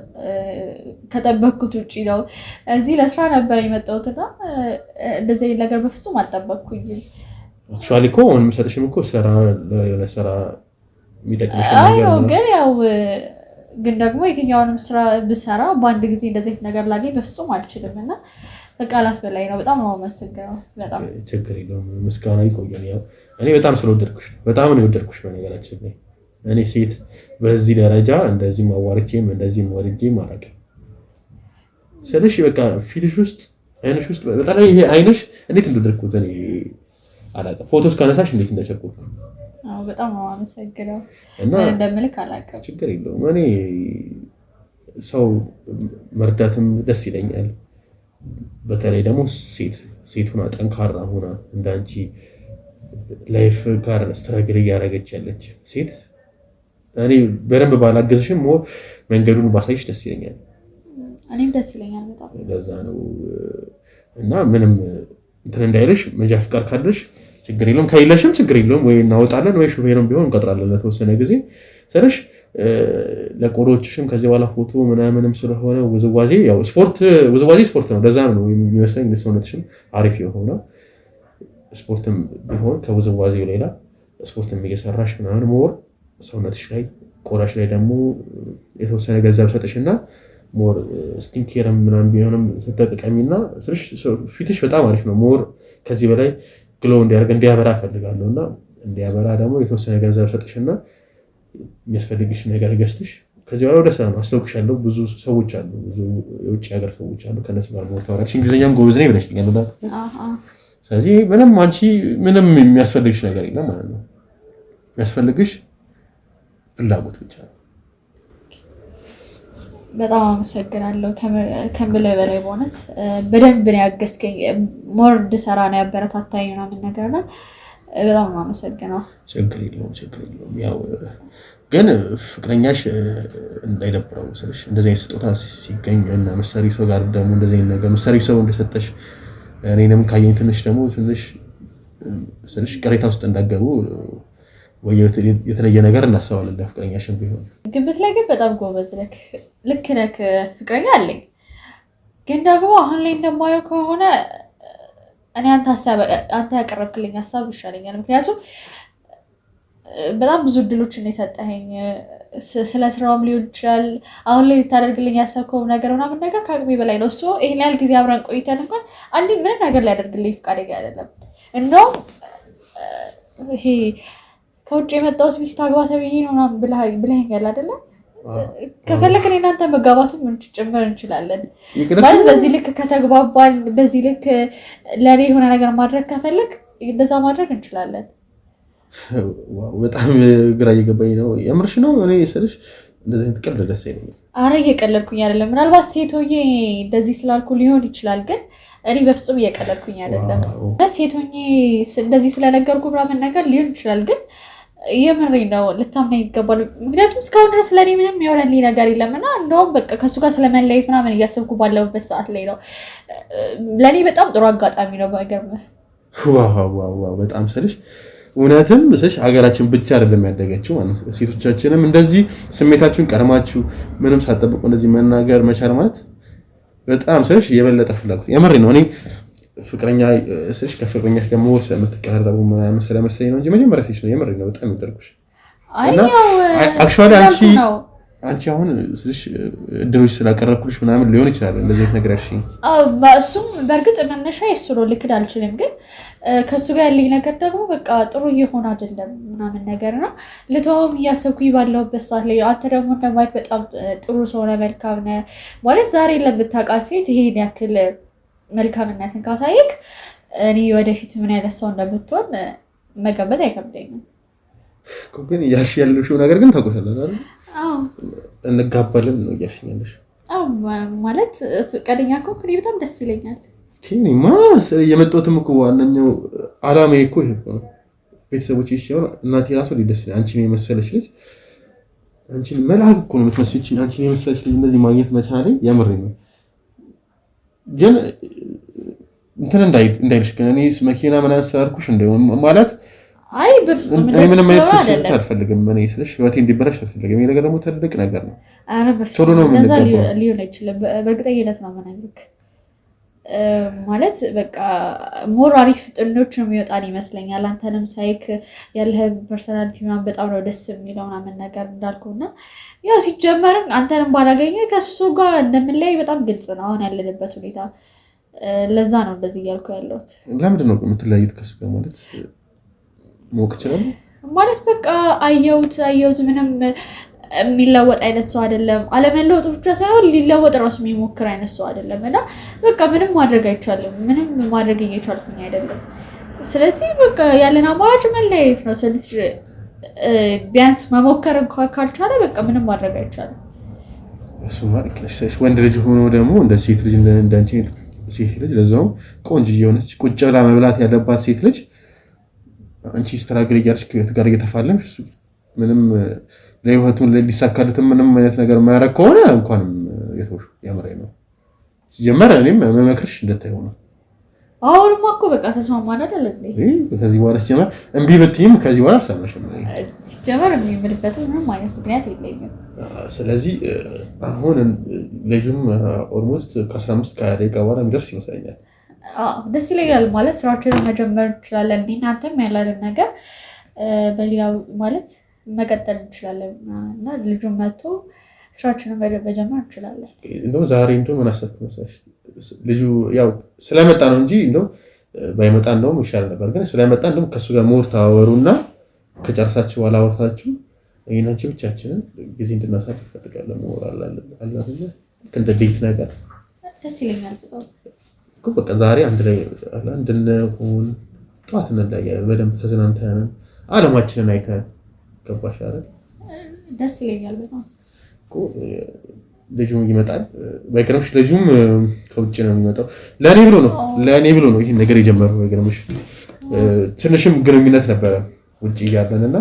ከጠበቅኩት ውጭ ነው። እዚህ ለስራ ነበር የመጣሁትና እንደዚህ አይነት ነገር በፍጹም አልጠበቅኩኝም። አክቹዋሊ እኮ አሁን የምሰጥሽም እኮ ስራ ለስራ የሚጠቅምሽ ነገር ነው። ግን ያው ግን ደግሞ የትኛውንም ስራ ብሰራ በአንድ ጊዜ እንደዚህ አይነት ነገር ላገኝ በፍጹም አልችልም እና ከቃላት በላይ ነው። በጣም ነው የማመሰግነው። በጣም ችግር የለውም። ምስጋና ይቆየን። ያው እኔ በጣም ስለወደድኩሽ በጣም ነው የወደድኩሽ። በነገራችን ላይ እኔ ሴት በዚህ ደረጃ እንደዚህ ማዋርቼም እንደዚህ ወድጄም አላውቅም። ስለሽ በቃ ፊትሽ ውስጥ አይንሽ ውስጥ በጣም ይሄ አይንሽ እንዴት እንደደረኩት እኔ አላውቅም። ፎቶስ ካነሳሽ እንዴት እንደቸኮልኩ በጣም ነው የማመሰግነው። ምን እንደምልክ አላውቅም። ችግር የለውም። እኔ ሰው መርዳትም ደስ ይለኛል። በተለይ ደግሞ ሴት ሆና ጠንካራ ሆና እንዳንቺ ላይፍ ጋር ስትራግል እያደረገች ያለች ሴት እኔ በደንብ ባላገዝሽም መንገዱን ባሳይሽ ደስ ይለኛል። እኔም ደስ ይለኛል በጣም። ለዛ ነው እና ምንም እንትን እንዳይልሽ መንጃ ፍቃድ ካለሽ ችግር የለውም፣ ከሌለሽም ችግር የለውም። ወይ እናወጣለን ወይ ሹፌርም ቢሆን እንቀጥራለን ለተወሰነ ጊዜ ስለሽ ለቆሮችሽም ከዚህ በኋላ ፎቶ ምናምንም ስለሆነ ውዝዋዜ ስፖርት ነው። ለዛ ነው የሚመስለኝ ሰውነትሽም አሪፍ የሆነ ስፖርትም ቢሆን ከውዝዋዜው ሌላ ስፖርትም እየሰራሽ ምናምን ሞር ሰውነትሽ ላይ ቆዳሽ ላይ ደግሞ የተወሰነ ገንዘብ ሰጥሽና ሞር ስኪን ኬርም ምናምን ቢሆንም ተጠቃሚና ስለሽ ፊትሽ በጣም አሪፍ ነው። ሞር ከዚህ በላይ ግሎ እንዲያበራ ፈልጋለሁና እንዲያበራ ደግሞ የተወሰነ ገንዘብ ሰጥሽና የሚያስፈልግሽ ነገር ገዝተሽ ከዚህ በኋላ ወደ ስራ ነው አስተውቅሻለሁ። ብዙ ሰዎች አሉ፣ ብዙ የውጭ ሀገር ሰዎች አሉ። ከነሱ ጋር ማውራትሽ እንግሊዝኛም ጎበዝ ነኝ ብለሽኛል አይደል? ስለዚህ ምንም አንቺ ምንም የሚያስፈልግሽ ነገር የለም ማለት ነው። የሚያስፈልግሽ ፍላጎት ብቻ ነው። በጣም አመሰግናለሁ ከምልህ በላይ በእውነት በደንብ ነው ያገዝከኝ። ሞር እንድሰራ ነው ያበረታታኝ ምናምን ነገር ነው። በጣም ነው አመሰግናለሁ። ችግር የለውም። ያው ግን ፍቅረኛሽ እንዳይደብረው ስልሽ እንደዚህ አይነት ስጦታ ሲገኝ እና መሰሪ ሰው ጋር ደግሞ እንደዚህ አይነት ነገር መሰሪ ሰው እንደሰጠሽ እኔንም ካየኝ ትንሽ ደግሞ ትንሽ ስልሽ ቅሬታ ውስጥ እንዳገቡ ወይ የተለየ ነገር እናስባለን። ለፍቅረኛሽም ቢሆን ግምት ላይ ግን በጣም ጎበዝ ነህ። ልክ ነህ። ፍቅረኛ አለኝ ግን ደግሞ አሁን ላይ እንደማየው ከሆነ እኔ አንተ ያቀረብክልኝ ሀሳብ ይሻለኛል። ምክንያቱም በጣም ብዙ እድሎችን የሰጠኸኝ ስለ ስራውም ሊሆን ይችላል አሁን ላይ ልታደርግልኝ ያሰብከው ነገር ምናምን ነገር ከአቅሜ በላይ ነው። እሱ ይሄን ያህል ጊዜ አብረን ቆይተን እንኳን አንድ ምንም ነገር ሊያደርግልኝ ፈቃደኛ አይደለም። እንደውም ይሄ ከውጭ የመጣሁት ሚስት አግባ ተብዬ ነው ምናምን ብለኸኛል አይደለም? ከፈለክ እኔ እናንተ መጋባትም ጭምር እንችላለን ማለት በዚህ ልክ ከተግባባን በዚህ ልክ ለእኔ የሆነ ነገር ማድረግ ከፈለክ እንደዛ ማድረግ እንችላለን። በጣም ግራ እየገባኝ ነው። የምርሽ ነው? እኔ ስልሽ እንደዚህ አይነት ቀልድ ደስ አይለኝም። ኧረ እየቀለድኩኝ አይደለም። ምናልባት ሴቶዬ እንደዚህ ስላልኩ ሊሆን ይችላል፣ ግን እኔ በፍጹም እየቀለድኩኝ አይደለም። ሴቶዬ እንደዚህ ስለነገርኩ ምናምን ነገር ሊሆን ይችላል፣ ግን የምሬ ነው። ልታምነኝ ይገባል። ምክንያቱም እስካሁን ድረስ ለእኔ ምንም የሆነልኝ ነገር የለም እና እንደውም በቃ ከእሱ ጋር ስለመለየት ምናምን እያሰብኩ ባለሁበት ሰዓት ላይ ነው። ለእኔ በጣም ጥሩ አጋጣሚ ነው። ባይገርምህ በጣም ስልሽ እውነትም ስልሽ ሀገራችን ብቻ አይደለም ያደገችው ማለት ነው። ሴቶቻችንም እንደዚህ ስሜታችሁን ቀድማችሁ ምንም ሳትጠብቁ እንደዚህ መናገር መቻል ማለት በጣም ስልሽ የበለጠ ፍላጎት የምሬ ነው። እኔ ፍቅረኛ ስልሽ ከፍቅረኛሽ ጋር መወሰ የምትቀራረቡ ምናምን ስለመሰለኝ ነው እንጂ መጀመሪያ ሴት ነው። የምሬ ነው። በጣም ይደርኩሽ እና አክቹዋሊ አንቺ አሁን ስልሽ እድሎች ስላቀረብኩልሽ ምናምን ሊሆን ይችላል እንደዚህ አይነት ነገር ያልሽኝ። እሱም በእርግጥ መነሻ እሱ ነው፣ ልክድ አልችልም። ግን ከእሱ ጋር ያለኝ ነገር ደግሞ በቃ ጥሩ እየሆነ አይደለም ምናምን ነገር እና ልተውም እያሰብኩኝ ባለሁበት ሰዓት ላይ አንተ ደግሞ እንደማየት በጣም ጥሩ ሰው ነህ፣ መልካም ነህ ማለት ዛሬ ለምታውቃት ሴት ይሄን ያክል መልካምነትን ካሳየክ እኔ ወደፊት ምን አይነት ሰው እንደምትሆን መገመት አይከብደኝም። ግን እያልሽ ያለሽው ነገር ግን ታውቁታለህ አይደል? እንጋባለን ነው እያልሽኝ ያለሽ? ማለት ፈቃደኛ ከሆንክ እኔ በጣም ደስ ይለኛል። ቲኒማ የመጣሁትም እኮ ዋነኛው አላማዬ እኮ ይሄ ነው። ቤተሰቦቼ ሲሆን እናቴ ራሱ ደስ ይላል። አንቺን የመሰለሽ ልጅ አንቺን መልአክ እኮ ነው የምትመስጪኝ። አንቺን የመሰለሽ ልጅ እንደዚህ ማግኘት መቻሌ የምሬ ነው። ግን እንትን እንዳይልሽ ግን እኔ መኪና ምናምን ስላልኩሽ እንደው ማለት አይ በፍጹም ምንም አይነት አልፈልግም። እኔ ስልሽ ህይወቴ እንዲበላሽ አልፈልግም። ይሄ ነገር ደግሞ ትልቅ ነገር ነው። አረ በፍጹም እንደዛ ሊሆን አይችልም። በእርግጠኝነት ነው የምነግርህ። ማለት በቃ ሞር አሪፍ ጥንዶች ነው የሚወጣን ይመስለኛል። አንተንም ሳይክ ያለህ ፐርሰናሊቲ ምናምን በጣም ነው ደስ የሚለው ምናምን ነገር እንዳልኩና ያው ሲጀመርም አንተንም ባላገኘ ከሱ ጋር እንደምንለያይ በጣም ግልጽ ነው አሁን ያለንበት ሁኔታ። ለዛ ነው እንደዚህ እያልኩ ያለሁት። ለምንድን ነው የምትለያዩት ከሱ ጋር ማለት ሞክ ይችላል ማለት በቃ አየሁት ምንም የሚለወጥ አይነት ሰው አይደለም። አለመለወጥ ብቻ ሳይሆን ሊለወጥ ራሱ የሚሞክር አይነት ሰው አይደለም እና በቃ ምንም ማድረግ አይቻልም። ምንም ማድረግ እየቻልኩኝ አይደለም። ስለዚህ በቃ ያለን አማራጭ መለያየት ነው። ሰው ልጅ ቢያንስ መሞከር እንኳን ካልቻለ በቃ ምንም ማድረግ አይቻልም። እሱ ማለት ነው። ወንድ ልጅ ሆኖ ደግሞ እንደ ሴት ልጅ እንዳንቺ ሴት ልጅ ለዛውም ቆንጆ የሆነች ቁጭ ብላ መብላት ያለባት ሴት ልጅ አንቺ ስትራግል እያልሽ ጋር እየተፋለምሽ ምንም ለህይወቱ ሊሳካልት ምንም አይነት ነገር ማያረግ ከሆነ እንኳንም የተውሹ ያመረኝ ነው። ሲጀመር እኔም መመክርሽ እንደታየው ነው። አሁንማ እኮ በቃ ተስማማን አይደል እንዴ? ከዚህ በኋላ ሲጀመር እምቢ ብትይም ከዚህ በኋላ አልሰማሽም። ሲጀመር የሚምልበት ምንም አይነት ምክንያት የለኝም። ስለዚህ አሁን ልጁም ኦልሞስት ከ15 ደቂቃ በኋላ የሚደርስ ይመስለኛል። ደስ ይለኛል። ማለት ስራችንን መጀመር እንችላለን። እናንተም ያላለን ነገር በሌላ ማለት መቀጠል እንችላለን እና ልጁን መጥቶ ስራችንን መጀመር እንችላለን። እንደው ዛሬ እንደው ምን አሰብክ መሰለሽ? ልጁ ያው ስለመጣ ነው እንጂ እንደው ባይመጣ እንደውም ይሻል ነበር። ግን ስለመጣ እንደውም ከሱ ጋር ሞር ታወሩና ከጨረሳችሁ በኋላ አውርታችሁ እኛንቺ ብቻችንን ጊዜ እንድናሳልፍ እፈልጋለሁ። ሞር አላለ እንደ ዴት ነገር ደስ ይለኛል በጣም። በቃ ዛሬ አንድ ላይ እንድንሆን ጠዋት እንለያያለን። በደንብ ተዝናንተን አለማችንን አይተን ገባሽ አይደል? ደስ ይለኛል በጣም። ልጁም ይመጣል። በግርምሽ ልጁም ከውጭ ነው የሚመጣው። ለኔ ብሎ ነው ይሄን ነገር የጀመረው። በግርምሽ ትንሽም ግንኙነት ነበረ ውጭ እያለንና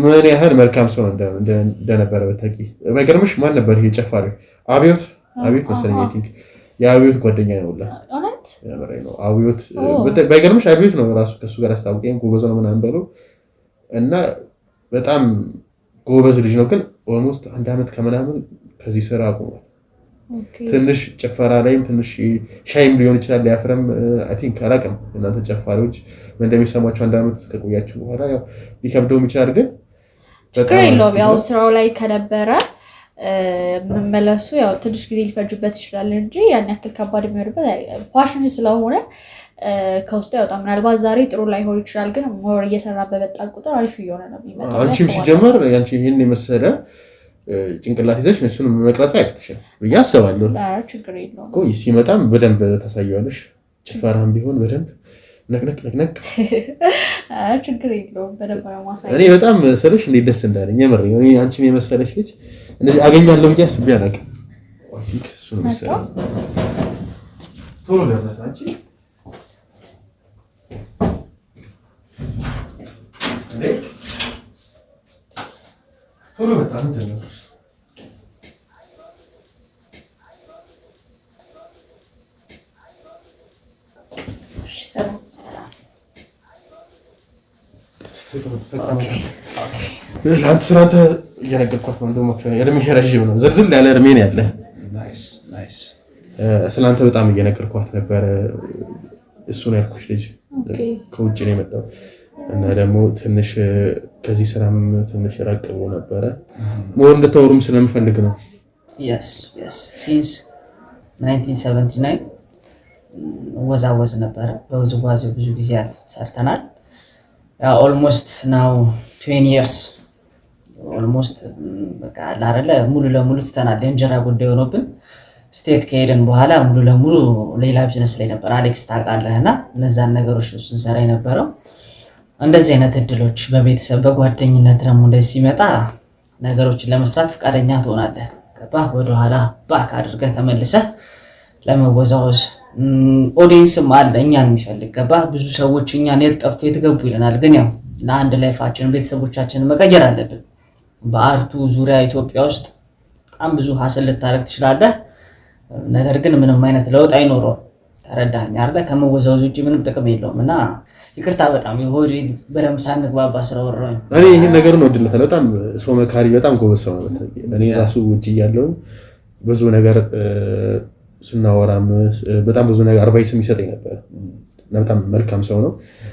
ምን ያህል መልካም ሰው እንደነበረ በታቂ። በግርምሽ ማን ነበር ይሄ ጨፋሪ? አብዮት መሰለኝ። አይ ቲንክ የአብዮት ጓደኛ ነው ሁላ ነው አብዮት። በግርምሽ አብዮት ነው ራሱ ከሱ ጋር አስታውቀኝ ጎበዝ ነው ምናምን በለው እና በጣም ጎበዝ ልጅ ነው። ግን ኦልሞስት 1 ዓመት ከምናምን ከዚህ ስራ አቁሟል። ትንሽ ጭፈራ ላይም ትንሽ ሻይም ሊሆን ይችላል ሊያፍረም አይ ቲንክ አላውቅም። እናንተ ጨፋሪዎች ምን እንደሚሰማቸው 1 ዓመት ከቆያችሁ በኋላ ያው ሊከብደውም ይችላል። ግን በጣም ያው ስራው ላይ ከነበረ መመለሱ ያው ትንሽ ጊዜ ሊፈጅበት ይችላል እንጂ ያን ያክል ከባድ የሚሆንበት ፓሽን ስለሆነ ከውስጥ ያወጣ። ምናልባት ዛሬ ጥሩ ላይሆን ይችላል፣ ግን ሞር እየሰራ በመጣ ቁጥር አሪፍ እየሆነ ነው የሚመጣው። አንቺም ሲጀመር ያንቺ ይሄን የመሰለ ጭንቅላት ይዘሽ እሱን መቅረጽ አይተሽም ብዬ አስባለሁ። ችግር የለውም እኮ ሲመጣም በደንብ ታሳየዋለሽ። ጭፈራም ቢሆን በደንብ ነቅነቅ ችግር የለውም በደንብ ነው ማሳየው። እኔ በጣም ስልሽ እንዴት ደስ እንዳለኝ የምር እኔ አንቺን የመሰለሽ ልጅ እንደዚህ አገኛለሁ ብዬ አስቤ አላውቅም። እሱ ነው መሰለኝ ቶሎ ደረሰ አንቺ ቶሎ በጣም እንትን ነው። ለአንተ ስራንተ እየነገርኳት ነው። እንደውም እድሜ ረዥም ነው፣ ዝርዝር ያለ እድሜ ነው ያለ። ስለአንተ በጣም እየነገርኳት ነበረ። እሱ ነው ያልኩሽ ልጅ ከውጭ ነው የመጣው እና ደግሞ ትንሽ ከዚህ ስራም ትንሽ ራቅ ብሎ ነበረ። ሞር እንድታወሩም ስለምፈልግ ነው። ሲንስ 1979 ወዛወዝ ነበረ። በውዝዋዜው ብዙ ጊዜያት ሰርተናል። ኦልሞስት ናው 20 years ኦልሞስት በቃ አይደለ ሙሉ ለሙሉ ትተናል። የእንጀራ ጉዳይ ሆኖብን ስቴት ከሄድን በኋላ ሙሉ ለሙሉ ሌላ ቢዝነስ ላይ ነበር። አሌክስ ታውቃለህና እነዛን ነገሮች ነው ስንሰራ የነበረው። እንደዚህ አይነት እድሎች በቤተሰብ በጓደኝነት ደግሞ እንደዚህ ሲመጣ ነገሮችን ለመስራት ፈቃደኛ ትሆናለህ። ገባህ? ወደኋላ ባክ አድርገህ ተመልሰህ ለመወዛወዝ ኦዲየንስም አለ እኛን የሚፈልግ። ገባህ? ብዙ ሰዎች እኛን የጠፉ የተገቡ ይለናል። ግን ያው ለአንድ ላይፋችንን ቤተሰቦቻችንን መቀየር አለብን። በአርቱ ዙሪያ ኢትዮጵያ ውስጥ በጣም ብዙ ሀስል ልታደርግ ትችላለህ። ነገር ግን ምንም አይነት ለውጥ አይኖረውም። ተረዳኸኝ አይደል? ከመወዛወዝ ውጪ ምንም ጥቅም የለውም። እና ይቅርታ በጣም ይሆድ በደምብ ሳንግባባ ስለወራኝ እኔ ይሄን ነገር ነው ወድለታለሁ። በጣም ሰው መካሪ፣ በጣም ጎበዝ ሰው ነው። እኔ ራሱ ውጪ ያለው ብዙ ነገር ስናወራም በጣም ብዙ ነገር አድቫይስ የሚሰጠኝ ነበር። በጣም መልካም ሰው ነው።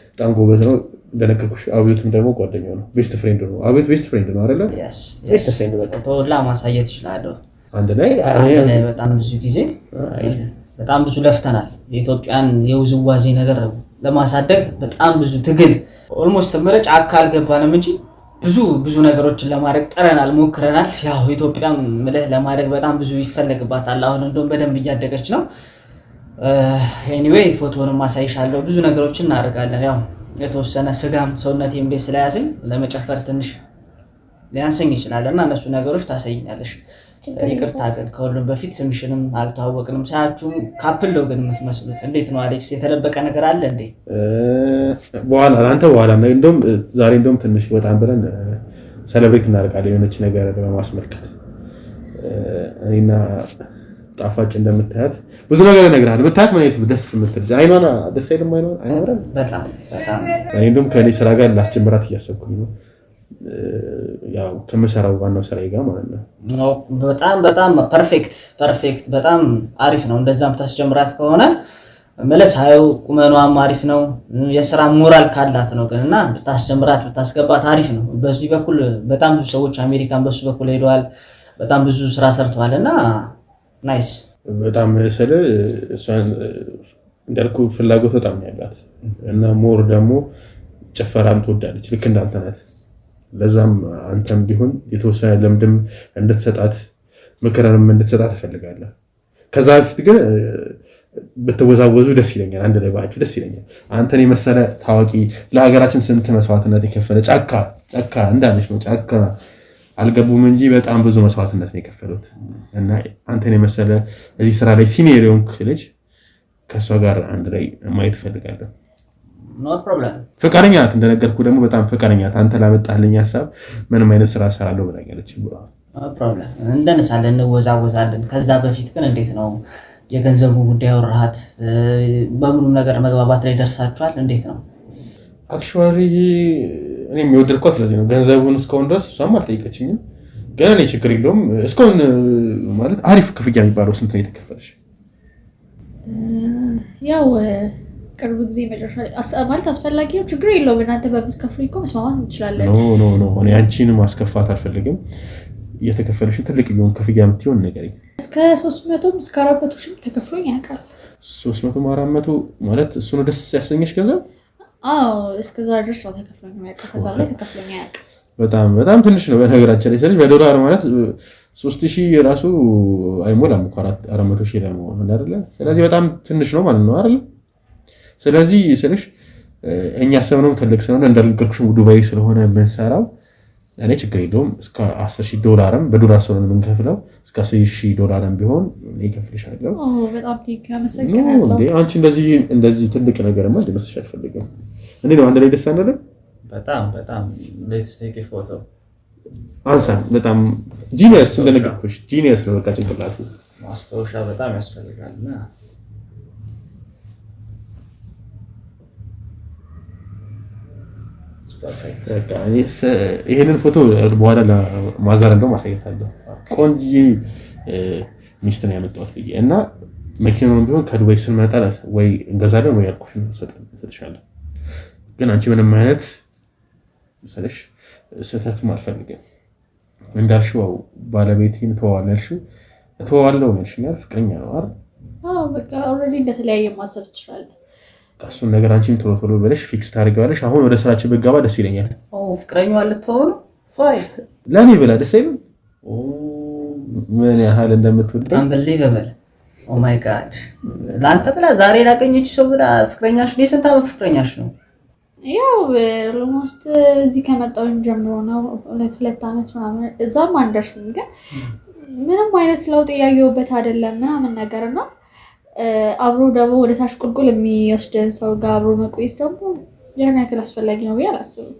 በጣም ጎበዝ ነው። እንደነገርኩሽ አብዮትም ደግሞ ጓደኛው ነው። ቤስት ፍሬንድ ነው። አብዮት ቤስት ፍሬንድ ነው አይደለ? ቤስት ፍሬንድ በቃ ተወላ ማሳየት ይችላል። አንድ ላይ በጣም ብዙ ጊዜ በጣም ብዙ ለፍተናል። የኢትዮጵያን የውዝዋዜ ነገር ለማሳደግ በጣም ብዙ ትግል ኦልሞስት መረጭ አካል ገባንም እንጂ ብዙ ነገሮችን ለማድረግ ጥረናል፣ ሞክረናል። ያው ኢትዮጵያን ምልህ ለማድረግ በጣም ብዙ ይፈልግባታል። አሁን እንደውም በደንብ እያደገች ነው። ኤኒዌይ ፎቶንም ማሳይሻለሁ። ብዙ ነገሮችን እናደርጋለን። ያው የተወሰነ ስጋም ሰውነቴም ላይ ስለያዘኝ ለመጨፈር ትንሽ ሊያንሰኝ ይችላል እና እነሱ ነገሮች ታሳይኛለሽ። ይቅርታ ግን ከሁሉም በፊት ስምሽንም አልተዋወቅንም። ሳያችሁም ካፕል ነው ግን የምትመስሉት። እንዴት ነው አሌክስ? የተደበቀ ነገር አለ እንዴ? በኋላ አንተ በኋላ እንደውም ዛሬ እንደውም ትንሽ በጣም ብለን ሴሌብሬት እናደርጋለን የሆነች ነገር በማስመልከት እኔና ጣፋጭ እንደምታያት ብዙ ነገር እነግርሃለሁ። ብታያት ማለት ደስ የምትል አይኗን ደስ አይልም? አይኗን በጣም እኔ እንደውም ከእኔ ስራ ጋር ላስጀምራት እያሰብኩኝ ነው። ያው ከምሰራው ዋናው ስራዬ ጋር ማለት ነው። በጣም ፐርፌክት በጣም አሪፍ ነው። እንደዛም ታስጀምራት ከሆነ መለሳዩ ቁመኗም አሪፍ ነው። የስራ ሞራል ካላት ነው ግን እና ብታስጀምራት ብታስገባት አሪፍ ነው። በዚህ በኩል በጣም ብዙ ሰዎች አሜሪካን በሱ በኩል ሄደዋል። በጣም ብዙ ስራ ሰርተዋልና ናይስ። በጣም ስለ እሷን እንዳልኩ ፍላጎት በጣም ያላት እና ሞር ደግሞ ጭፈራም ትወዳለች ልክ እንዳንተ ናት። ለዛም አንተም ቢሆን የተወሰነ ልምድም እንድትሰጣት ምክርንም እንድትሰጣት እፈልጋለሁ። ከዛ በፊት ግን ብትወዛወዙ ደስ ይለኛል። አንድ ላይ ባችሁ ደስ ይለኛል። አንተን የመሰለ ታዋቂ ለሀገራችን ስንት መስዋዕትነት የከፈለ ጫካ እንዳለች ነው ጫካ አልገቡም እንጂ በጣም ብዙ መስዋዕትነት ነው የከፈሉት እና አንተን የመሰለ እዚህ ስራ ላይ ሲኒየር የሆንክ ልጅ ከሷ ጋር አንድ ላይ ማየት እፈልጋለሁ። ኖ ፕሮብለም። ፈቃደኛ ናት፣ እንደነገርኩህ ደግሞ በጣም ፈቃደኛ ናት። አንተ ላመጣልኝ ሀሳብ ምንም አይነት ስራ እሰራለሁ ብላኛለች። ኖ ፕሮብለም። እንደነሳለን፣ እንወዛወዛለን። ከዛ በፊት ግን እንዴት ነው የገንዘቡ ጉዳይ ወራሃት? በምንም ነገር መግባባት ላይ ደርሳችኋል? እንዴት ነው? አክቹዋሊ እኔ የሚወደድኳት ስለዚህ ነው። ገንዘቡን እስካሁን ድረስ እሷም አልጠይቀችኝም። ገና እኔ ችግር የለውም። እስካሁን ማለት አሪፍ ክፍያ የሚባለው ስንት ነው የተከፈለሽ? ያው ቅርብ ጊዜ መጨረሻ ማለት አስፈላጊ ነው፣ ችግር የለውም። እናንተ በምትከፍሉኝ እኮ መስማማት እንችላለን። ኖ እኔ አንቺን ማስከፋት አልፈልግም። የተከፈለሽ ትልቅ ቢሆን ክፍያ የምትሆን ንገሪኝ። እስከ 300 እስከ 400 ሺህ ተከፍሎኝ ያውቃል። 300 400 ማለት እሱ ነው ደስ ያሰኘሽ ገንዘብ? አዎ እስከዛ ድረስ ነው ተከፍሎኝ ያውቃል። ከዛ ላይ ተከፍሎኝ ያውቃል። በጣም ትንሽ ነው በነገራችን ላይ። ስለዚህ በዶላር ማለት 3000 ራሱ አይሞላም እኮ 400,000 ላይ ነው አይደለ? ስለዚህ በጣም ትንሽ ነው ማለት ነው አይደል? ስለዚህ ስልሽ እኛ ያሰብነው ትልቅ ስለሆነ እንደነገርኩሽ ዱባይ ስለሆነ የምንሰራው እኔ ችግር የለውም። እስከ 10,000 ዶላርም በዶላር ስለሆነ የምንከፍለው እስከ 10,000 ዶላርም ቢሆን እኔ እከፍልሻለሁ። በጣም አመሰግናለሁ። አንቺ እንደዚህ ትልቅ ነገርማ እንደመስልሽ አልፈልግም። እንዴ ነው አንድ ላይ ደስ አንልም? በጣም ሌትስ ቴክ ኤ ፎቶ። አንሳ በጣም ጂኒየስ፣ እንደነገርኩሽ ጂኒየስ ነው። በቃ ጭንቅላቱ ማስታወሻ በጣም ያስፈልጋልና ይሄንን ፎቶ በኋላ ለማዘር እንደው ማሳየታለሁ። ቆንጆ ሚስት ነው ያመጣሁት ብዬ እና መኪናውን ቢሆን ከዱባይ ስንመጣ ወይ እንገዛለን ወይ ያልኩሽ ሰጥሻለሁ። ግን አንቺ ምንም አይነት መሰለሽ ስህተትም አልፈልግም። እንዳልሽው ባለቤቴን ተዋዋለሁ ነው ያልሽኛል። ፍቅረኛ ነው አይደል? አዎ በቃ ኦልሬዲ እንደተለያየ ማሰብ ትችላለህ። እሱን ነገር አንቺም ቶሎ ብለሽ ፊክስ ታደርጊዋለሽ። አሁን ወደ ስራችን ብገባ ደስ ይለኛል። ፍቅረኛዋ ልትሆን ወይ ለኔ ብላ ደስ አይልም? ምን ያህል እንደምትወድ አንበሊቨብል። ኦ ማይ ጋድ ለአንተ ብላ ዛሬ ላገኘች ሰው ብላ ፍቅረኛሽ ነው። የስንት ዓመት ፍቅረኛሽ ነው? ያው ኦልሞስት እዚህ ከመጣሁ ጀምሮ ነው። ሁለት ዓመት ምናምን እዛም አንደርስም፣ ግን ምንም አይነት ለውጥ እያየሁበት አይደለም ምናምን ነገርና አብሮ ደግሞ ወደ ታች ቁልቁል የሚወስደን ሰው ጋር አብሮ መቆየት ደግሞ ያን ያክል አስፈላጊ ነው ብዬ አላስብም።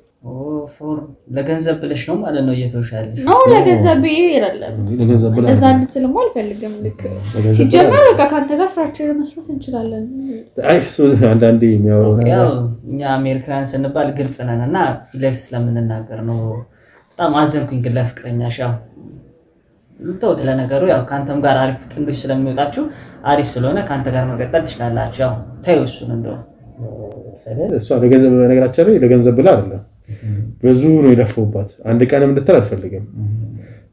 ለገንዘብ ብለሽ ነው ማለት ነው እየተውሻለሽ? ነው ለገንዘብ ብዬ አይደለም። እንደዛ እንድትልም አልፈልግም። ልክ ሲጀመር በቃ ከአንተ ጋር ስራችንን መስራት እንችላለን። አንዳንዴ የሚያወራው እኛ አሜሪካውያን ስንባል ግልጽ ነን እና ፊት ለፊት ስለምንናገር ነው። በጣም አዘንኩኝ ግን ለፍቅረኛሽ። ያው ተውት። ለነገሩ ያው ከአንተም ጋር አሪፍ ጥንዶች ስለሚወጣችሁ አሪፍ ስለሆነ ከአንተ ጋር መቀጠል ትችላላችሁ። ያው ተይው እሱን እንደው እሷ ለገንዘብ በነገራችን ላይ ለገንዘብ ብላ አይደለም ብዙ ነው የለፈውባት። አንድ ቀንም እንድትል አልፈልግም።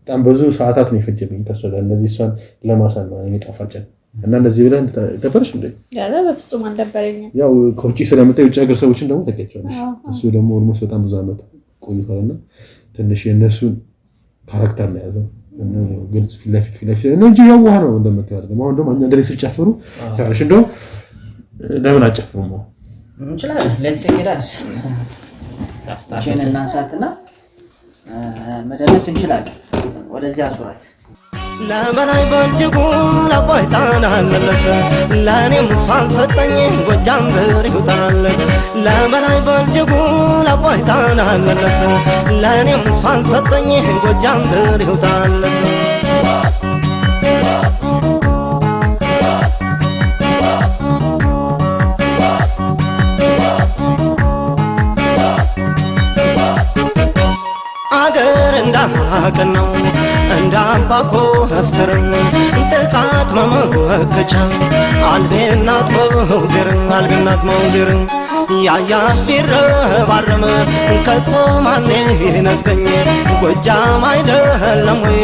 በጣም ብዙ ሰዓታት ነው የፈጀብኝ ከሷ ጋር እንደዚህ እሷን ለማሳመን ነው የጣፋጨን እና እንደዚህ ብለን ተፈርሽ እንዴ? ያለ በፍጹም አልነበረኝም። ያው ከውጪ ስለመጣ የውጭ ሀገር ሰዎችን ደግሞ ተቀጫለሽ። እሱ ደግሞ ኦልሞስት በጣም ብዙ አመት ቆይቷልና ትንሽ የነሱን ካራክተር ነው ያዘው እና ግልጽ ፊት ለፊት ነው እንጂ ያዋህ ነው እንደምታየው አይደለም። አሁን ደግሞ አንድ ላይ ሲጨፍሩ ታሪሽ እንደው ለምን አጨፍሩም ነው እንችላለን። ሌትስ ጌዳስ ታስታሽን እናንሳትና መደነስ እንችላለን። ወደዚያ ዙራት ለበላይ በልጅጉ ለቆይታን አለለት ለእኔም እሷን ሰጠኝ ጎጃም ብሪውታል። ለበላይ በልጅጉ ለቆይታን አለለት ለእኔም እሷን ሰጠኝ ጎጃም ብሪውታል። አገር እንዳቅን ነው እንዳምባኮ አስተረኝ ጥቃት መመከቻ አልቤናት መውዜር ያያት ቢረባረም ከቶ ማን ይነጥቀኝ ጎጃም አይደለም ወይ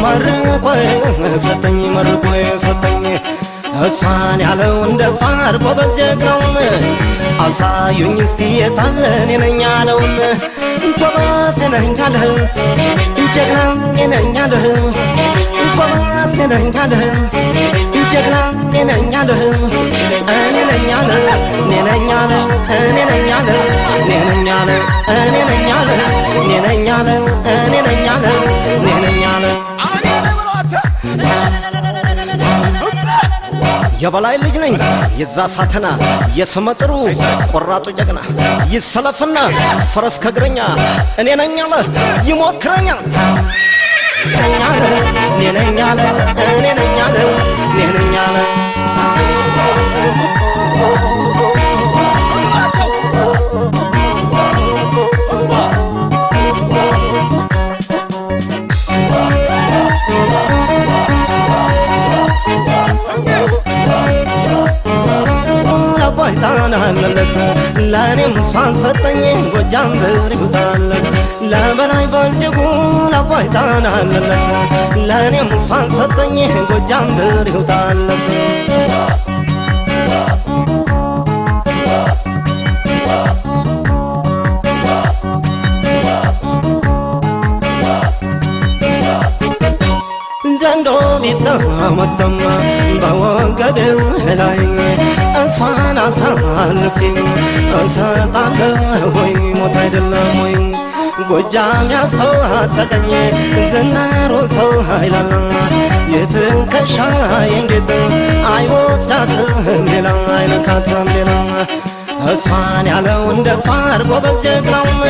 መርቆ ሰጠኝ እሷን ያለው እንደ ፋር ጎበዝ ጀግናውን አሳዩኝ እስቲ የታለን የነኝ ያለውን ጎበዝ ነኝ ያለህ ጀግና ነኝ ያለህ ጎበዝ ነኝ ያለህ ጀግና ነኝ ያለህ እኔ ነኝ ያለህ እኔ ነኝ ያለህ እኔ ነኝ ያለህ እኔ ነኝ ያለህ እኔ ነኝ ያለህ እኔ ነኝ ያለህ እኔ ነኝ ያለህ የበላይ ልጅ ነኝ የዛ ሳተና የስመጥሩ ቆራጡ ጀግና ይሰለፍና ፈረስ ከግረኛ እኔ ነኝ አለ ይሞክረኛል እኔ ነኝ አለ እኔ ነኝ አለ እኔ ነኝ አለ ለእኔም እሷን ሰጠኝ ጎጃም ብር ይውጣለት ለበላይ በልጅጉ ለአባይታን አለለት ለእኔም እሷን ሰጠኝ ጎጃም ብር ይውጣለት ዘንዶ ቢጠመጠም በወገቤው ላይ እሷን አሳልፌ እሰጣለሁ ወይ ሞት አይደለም ወይ ጎጃም ያስተዋጠቀኝ ዝናሮ ሰው ኃይላላ የትከሻዬን ጌጥ አይወስዳትም ሌላ አይነካትም ሌላ እሷን ያለው እንደ ፋር ጎበዝ ጀግናውን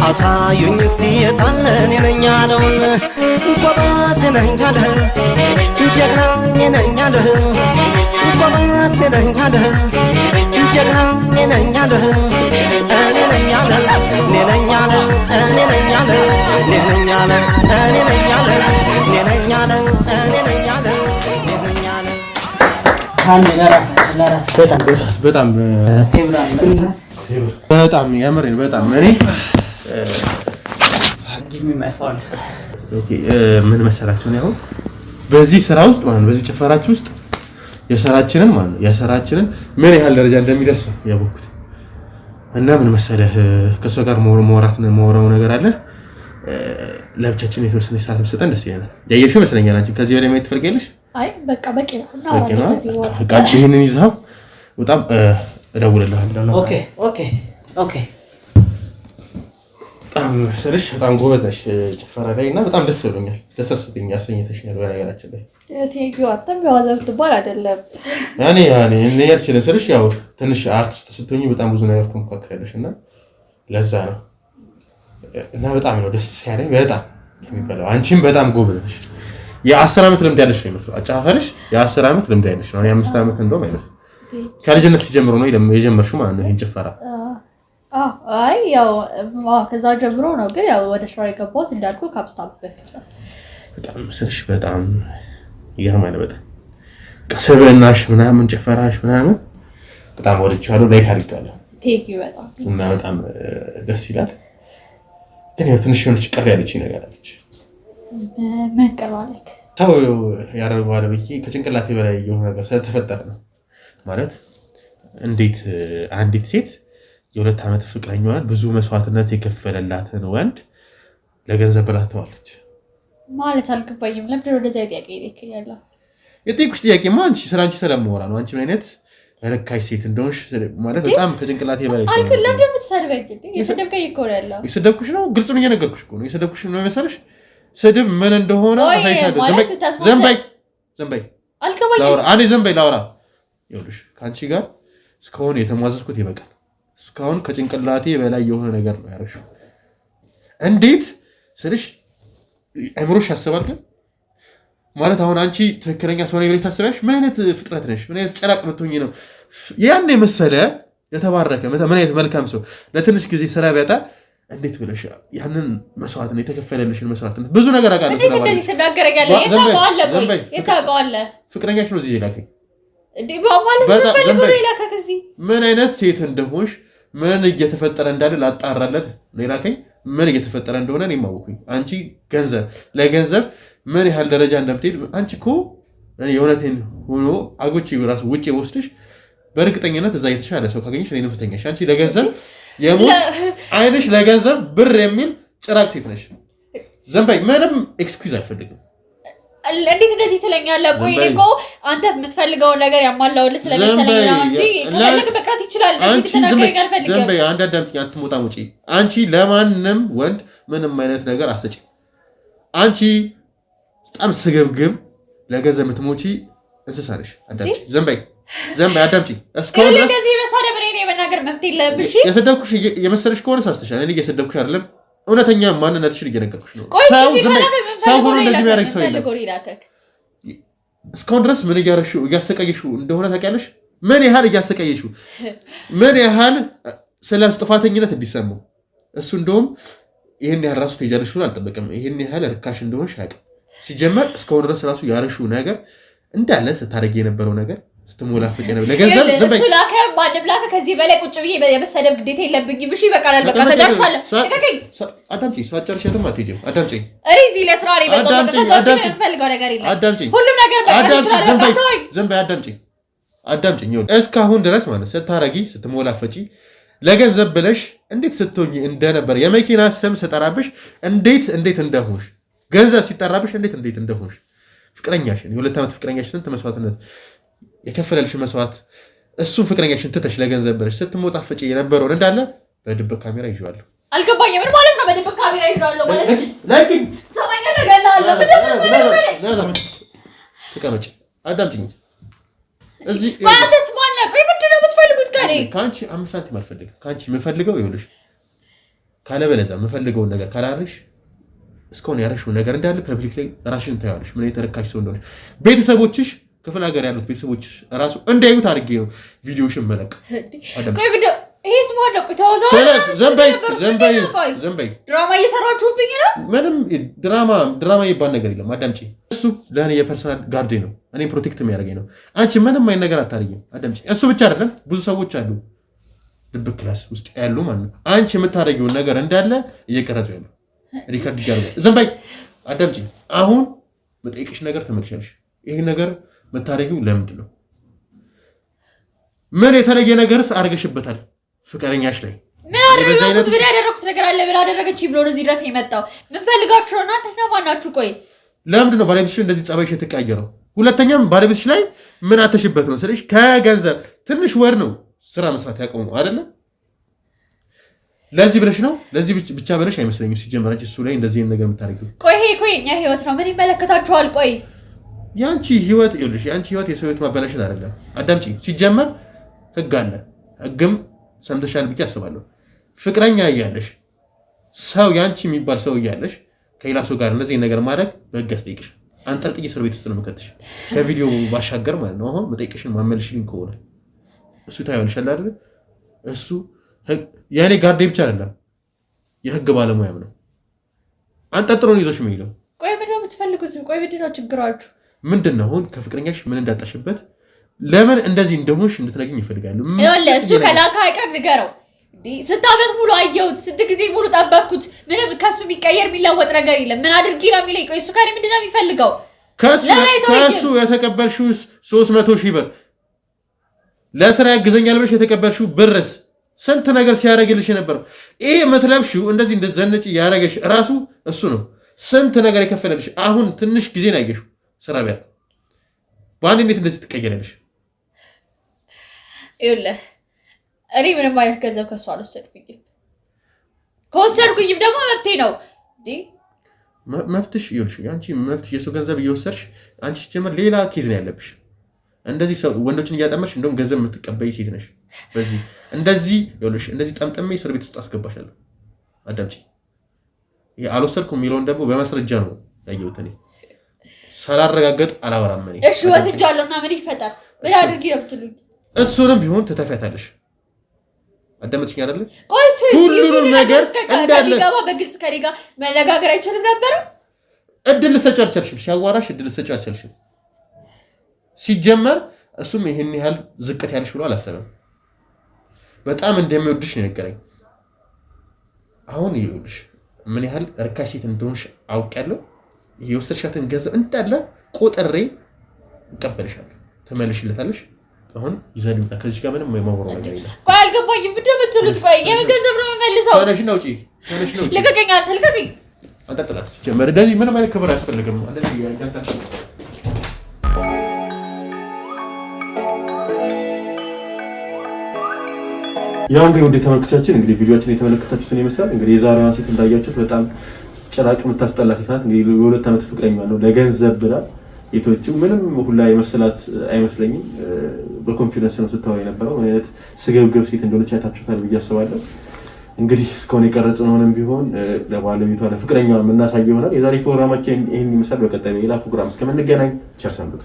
አሳዩኝ እስቲ የታለን የነኝ ያለውን ጎበዝ ነኝ ያለህ ጀግና ነኝ ያለህ ጎበዝ ነኝ ያለህ ጀግና ነኝ ያለህ እኔ ነኝ ያለህ እኔ ነኝ ያለህ እኔ ነኝ ያለህ እኔ ነኝ ያለህ እኔ ነኝ ያለህ እኔ ነኝ ያለህ እኔ ነኝ ያለህ እኔ ነኝ ያለህ በጣም ያምረኝ በጣም እኔ ምን መሰላችሁ ነው አሁን በዚህ ስራ ውስጥ ማለት በዚህ ጭፈራችሁ ውስጥ የሰራችንን ምን ያህል ደረጃ እንደሚደርስ ያወኩት እና ምን መሰለህ ከሷ ጋር መወራው ነገር አለ ለብቻችን የተወሰነ ሰዓት መስጠን ደስ ይላል ያየሽው መስለኛል አንቺ ከዚህ በላይ ማየት ትፈልጊያለሽ አይ በቃ በቂ ነው እና ከዚህ በኋላ በቃ ይሄንን ይዘው በጣም እደውልልሃለሁ ኦኬ በጣም ስለሽ በጣም ጎበዝ ነሽ ጭፈራ ላይ እና በጣም ደስ ብሎኛል ደስ አሰኝተሽኛል በነገራችን ላይ ቴንኪው አጥም ያወዘው ትባል አይደለም እኔ ያልችልም ስለሽ ያው ትንሽ አርቲስት ስትሆኚ በጣም ብዙ ነገር ትሞካከራለሽ እና ለዛ ነው እና በጣም ነው ደስ ያለኝ በጣም የሚባለው አንቺም በጣም ጎበዝ ነሽ የ10 አመት ልምድ ያለሽ ነው የሚመስለው አጫፋፈርሽ የ10 አመት ልምድ ያለሽ ነው 5 አመት እንደውም አይመስልም ከልጅነት ጀምሮ ነው የጀመርሽው ማለት ነው ይሄን ጭፈራ አይ ያው ከዛ ጀምሮ ነው ግን ያው ወደ ስራ የገባሁት እንዳልኩ ከአምስት በፊት ነው በጣም ስለሽ በጣም ይገርማል በጣም ቀሰበናሽ ምናምን ጭፈራሽ ምናምን በጣም ወድቻለሁ ላይክ አድርጋለሁ ቴንኪው በጣም እና በጣም ደስ ይላል ግን ያው ትንሽ የሆነች ቀር ያለች ነገር አለች ምን ቀርባለክ ታው ያረጋዋል ብዬ ከጭንቅላቴ በላይ የሆነ ነገር ስለተፈጠረ ነው ማለት እንዴት አንዲት ሴት የሁለት ዓመት ፍቅረኛዋን ብዙ መስዋዕትነት የከፈለላትን ወንድ ለገንዘብ ብላ ተዋለች ማለት አልገባኝም ለምን ወደዛ ጥያቄ ይልከኛል የጥያቄሽ ጥያቄማ አንቺ ስራንቺ ስለማወራ ነው አንቺ ምን አይነት ረካሽ ሴት እንደሆንሽ ማለት በጣም ከጭንቅላቴ በላይ አልኩ ለምን የምትሰርበኝ የሰደብከኝ እኮ ነው ያለው የሰደብኩሽ ነው ግልጽ ነው እየነገርኩሽ እኮ ነው የሰደብኩሽ ነው መሰለሽ ስድብ ምን እንደሆነ አሳይሻለሁ ዘንበይ አልከባኝ ላውራ አንዴ ዘንበይ ላውራ ይኸውልሽ ካንቺ ጋር እስካሁን የተሟዘዝኩት ይበቃል እስካሁን ከጭንቅላቴ በላይ የሆነ ነገር ነው ያረሽው እንዴት ስልሽ አእምሮሽ ያስባል ግን ማለት አሁን አንቺ ትክክለኛ ሰው ነኝ ብለሽ ታስበሽ ምን አይነት ፍጥረት ነሽ ምን አይነት ጨራቅ ምትሆኚ ነው ያን የመሰለ የተባረከ ምን አይነት መልካም ሰው ለትንሽ ጊዜ ስራ ቢያጣ እንዴት ብለሽ ያንን መስዋዕት ነው የተከፈለልሽን መስዋዕት ብዙ ነገር አቃለ እንዴት እንደዚህ ተናገረኛለህ የታውቀዋለህ ፍቅረኛሽ ነው እዚህ ይላከኝ እንዴ ማለት ነው ይላከከዚህ ምን አይነት ሴት እንደሆንሽ ምን እየተፈጠረ እንዳለ ላጣራለት ነው ይላከኝ ምን እየተፈጠረ እንደሆነ እኔ ማወኩኝ አንቺ ለገንዘብ ምን ያህል ደረጃ እንደምትሄድ አንቺ እኮ የእውነቴን ሆኖ አጎቺ ራሱ ውጪ ወስድሽ በእርግጠኝነት እዛ የተሻለ ሰው ካገኘሽ እኔ ነው ፍተኛሽ አንቺ ለገንዘብ የሙት አይንሽ ለገንዘብ ብር የሚል ጭራቅ ሴት ነሽ ዘንባይ ምንም ኤክስኪውዝ አልፈልግም እንዴት እንደዚህ ትለኛለህ ቆይ እኮ አንተ የምትፈልገው ነገር ያሟላውልህ ስለመሰለኝ ነው እንጂ ከፈለክ በቃት ይችላል እንዴ ተናገረኝ አልፈልግም ዘንባይ አንድ አዳምጪኝ አትሞጣ ሙጪ አንቺ ለማንም ወንድ ምንም አይነት ነገር አሰጪ አንቺ በጣም ስግብግብ ለገንዘብ የምትሞቺ እንስሳ ነሽ። አዳምጪ፣ ዝም በይ አዳምጪ። እስካሁን ድረስ እንደዚህ መሳደብ እኔ መናገር መብት የለህም። እሺ የሰደብኩሽ የመሰለሽ ከሆነ ሳስተሻል። እኔ እየሰደብኩሽ አይደለም፣ እውነተኛ ማንነትሽን እየነገርኩሽ ነው። ሰው ሁሉ እንደዚህ የሚያደርግ ሰው የለም። እስካሁን ድረስ ምን እያሰቃየሽው እንደሆነ ታውቂያለሽ? ምን ያህል እያሰቃየሽው፣ ምን ያህል ስለ ጥፋተኝነት እንዲሰማው እሱ እንደውም ይህን ያህል ራሱ ትሄጃለሽ ብሎ አልጠበቅም። ይህን ያህል ርካሽ እንደሆንሽ አያውቅም። ሲጀመር እስካሁን ድረስ ራሱ ያረሽው ነገር እንዳለ ስታደርጊ የነበረው ነገር ስትሞላፈጭ ነበር። ለገንዘብ እሱ ላከ ማንም ላከ። ከዚህ በላይ ቁጭ ብዬ የመሰደብ ግዴታ የለብኝም። እሺ ይበቃናል። በቃ ተደርሻለሁ። አዳምጪ፣ ሳጨርሻትም አትሄጂም። አዳምጪ። እዚህ ለስራ ነው የመጣሁት። ከዛው የምፈልገው ነገር የለም። አዳምጪ፣ ሁሉም ነገር በቃ ይችላል። በቃ ተወኝ። ዝም በይ። አዳምጪኝ። እስካሁን ድረስ ማለት ስታረጊ ስትሞላፈጪ ለገንዘብ ብለሽ እንዴት ስትሆኚ እንደነበር የመኪና ስም ስጠራብሽ እንዴት እንደሆንሽ፣ ገንዘብ ሲጠራብሽ እንዴት እንደሆንሽ፣ ፍቅረኛሽን የ2 ዓመት ፍቅረኛሽ ስንት መስዋዕትነት የከፈለልሽ መስዋዕት፣ እሱን ፍቅረኛሽን ትተሽ ለገንዘብ ብለሽ ስትሞጣፈጪ የነበረውን እንዳለ በድብቅ ካሜራ ይዤዋለሁ። አልገባኝም። ምን ማለት ነው በድብቅ ካሜራ ይዤዋለሁ ማለት? ለኪን ሰማኛ ተገላለሁ። ተቀመጪ፣ አዳምጪኝ። እዚህ ባንተስ ማን ነው? ቆይ ምንድን ነው የምትፈልጉት ከኔ? ከአንቺ 5 ሳንቲም አልፈልግም። ከአንቺ የምፈልገው ይኸውልሽ፣ ካለበለዚያ የምፈልገውን ነገር ካላረሽ እስካሁን ያረሽው ነገር እንዳለ ፐብሊክ ላይ ራስሽን ታያለሽ፣ ምን የተረካሽ ሰው እንደሆነ። ቤተሰቦችሽ ክፍለ ሀገር ያሉት ቤተሰቦችሽ ራሱ እንዳዩት አድርጌ ነው ቪዲዮሽን መለቅ። ቆይ ቪዲዮ ይሄስ ማን ነው? ተወዛው ዘንበይ ድራማ እየሰራችሁብኝ ነው። ምንም ድራማ ይባል ነገር የለም። አዳምጪ። እሱ ለእኔ የፐርሰናል ጋርዴ ነው፣ እኔ ፕሮቴክት የሚያደርገኝ ነው። አንቺ ምንም አይነት ነገር አታደርጊም። አዳምጪ። እሱ ብቻ አይደለም፣ ብዙ ሰዎች አሉ ድብቅ ክላስ ውስጥ ያሉ ማለት ነው። አንቺ የምታደርጊውን ነገር እንዳለ እየቀረጹ ያሉ ሪከርድ እያደረጉ። ዘንበይ አዳምጪ። አሁን መጠየቅሽ ነገር ተመልሻለሽ። ይሄ ነገር መታረጊው ለምንድን ነው? ምን የተለየ ነገርስ አድርገሽበታል? ፍቅረኛሽ ላይ ምን አደረኩት? ምን ያደረኩት ነገር አለ? ምን አደረገች ብሎ እዚህ ድረስ የመጣው? ምን ፈልጋችሁ ነው እናንተ? ተማናችሁ? ቆይ ለምንድን ነው ባለቤትሽ እንደዚህ ጸባይሽ የተቀያየረው? ሁለተኛም ባለቤትሽ ላይ ምን አተሽበት ነው ስለሽ? ከገንዘብ ትንሽ ወር ነው ስራ መስራት ያቆመው አይደለ? ለዚህ ብለሽ ነው? ለዚህ ብቻ ብለሽ አይመስለኝም። ሲጀመራች እሱ ላይ እንደዚህ ነገር የምታደርጊው። ቆይ የኛ ህይወት ነው። ምን ይመለከታችኋል? ቆይ ያንቺ ህይወት ይኸውልሽ፣ ያንቺ ህይወት የሰው ህይወት ማበላሸት አይደለም። አዳምጪ። ሲጀመር ህግ አለ። ህግም ሰምተሻል ብቻ አስባለሁ። ፍቅረኛ እያለሽ ሰው ያንቺ የሚባል ሰው እያለሽ ከሌላ ሰው ጋር እንደዚህ ነገር ማድረግ በህግ ያስጠይቅሽ። አንጠልጥዬ እስር ቤት ውስጥ ነው የምከትሽ፣ ከቪዲዮ ባሻገር ማለት ነው። አሁን መጠይቅሽን ማመልሽልኝ ከሆነ እሱ ታይዋለሽ አይደል? እሱ የኔ ጋርዴ ብቻ አይደለም የህግ ባለሙያም ነው። አንጠልጥሎ ነው ይዞሽ የሚለው። ቆይ ምንድን ነው የምትፈልጉት? ቆይ ምንድን ነው ችግራችሁ? ምንድን ነው አሁን ከፍቅረኛሽ ምን እንዳጣሽበት፣ ለምን እንደዚህ እንደሆንሽ እንድትነግኝ ይፈልጋሉ። ይኸውልህ እሱ ከላካ አይቀር ንገረው። ስንት ዓመት ሙሉ አየሁት፣ ስንት ጊዜ ሙሉ ጠበቅኩት። ምንም ከሱ የሚቀየር የሚለወጥ ነገር የለም። ምን አድርጊ ነው የሚለኝ? ቆይ እሱ ከእኔ ምንድን ነው የሚፈልገው? ከእሱ የተቀበልሽው 300,000 ብር ለስራ ያግዘኛል ብለሽ የተቀበልሽው ብርስ ስንት ነገር ሲያደርግልሽ የነበረው? ይሄ የምትለብሽው እንደዚህ እንደዘነጭ ያደረገሽ ራሱ እሱ ነው። ስንት ነገር የከፈለልሽ። አሁን ትንሽ ጊዜ ነው ያየሽው ስራ ቢያ በአንድ እንዴት እንደዚህ ትቀየራለሽ? ይኸውልህ እኔ ምንም አይነት ገንዘብ ከሱ አልወሰድኩኝም። ከወሰድኩኝም ደግሞ መብቴ ነው። መብትሽ ይኸውልሽ፣ አንቺ መብትሽ የሰው ገንዘብ እየወሰድሽ አንቺ ሲጀመር ሌላ ኬዝ ነው ያለብሽ። እንደዚህ ሰው ወንዶችን እያጠመርሽ እንደውም ገንዘብ የምትቀበይ ሴት ነሽ። በዚህ እንደዚህ ይኸውልሽ፣ እንደዚህ ጠምጠሜ እስር ቤት ውስጥ አስገባሻለሁ። አዳምጪ። ይሄ አልወሰድኩም የሚለውን ደግሞ በማስረጃ ነው ያየሁት እኔ። ሳላረጋገጥ አላወራም እኔ። እሺ ወስጃለሁ እና ምን ይፈጠር? ምን አድርጊ ነው የምትሉኝ? እሱንም ቢሆን ትተፊያታለሽ። አዳመጥሽኝ አይደለ? ቆይ ሁሉንም ነገር እንዳለ በግልጽ ከኔ ጋር መነጋገር አይችልም ነበር? እድል ልትሰጪው አልቻልሽም። ሲያዋራሽ እድል ልትሰጪው አልቻልሽም። ሲጀመር እሱም ይሄን ያህል ዝቅት ያለሽ ብሎ አላሰበም። በጣም እንደሚወድሽ ነው የነገረኝ። አሁን ይኸውልሽ ምን ያህል ርካሽ ሴት እንደሆንሽ አውቄያለሁ። የወሰድሻትን ገንዘብ እንዳለ ቆጥሬ እቀበልሻለሁ። ተመልሽለታለሽ። አሁን ይዘልምታ ከዚህ ጋር ምንም የማወራው ነገር የለም። ቆይ አልገባኝም። ምንድን ነው የምትሉት? ቆይ የምን ገንዘብ ነው የምመልሰው? ተነሽና ውጪ፣ ተነሽና ውጪ። ልቀቀኝ! አንተ ልቀቀኝ! አንተ ጥላት ጀመረ። እንደዚህ ምንም አይነት ክብር አያስፈልግም። እንደዚህ ያንታች ያው እንግዲህ ወደ ተመልካቾቻችን እንግዲህ ቪዲዮአችን የተመለከታችሁትን ይመስላል። እንግዲህ የዛሬዋን ሴት እንዳያችሁት በጣም ጭራቅ የምታስጠላ ሴት ናት። እንግዲህ የ2 ዓመት ፍቅረኛ ነው ለገንዘብ ብላ የተወችው ምንም ሁላ የመሰላት አይመስለኝም። በኮንፊደንስ ነው ስታወራ የነበረው። ምን አይነት ስግብግብ ሴት እንደሆነች አይታችሁታል ብዬ አስባለሁ። እንግዲህ እስካሁን የቀረጽነውንም ቢሆን ለባለቤቷ ለፍቅረኛዋ የምናሳየው ይሆናል። የዛሬ ፕሮግራማችን ይህን ይመስላል። በቀጣይ ሌላ ፕሮግራም እስከምንገናኝ ቸር ሰንብቱ።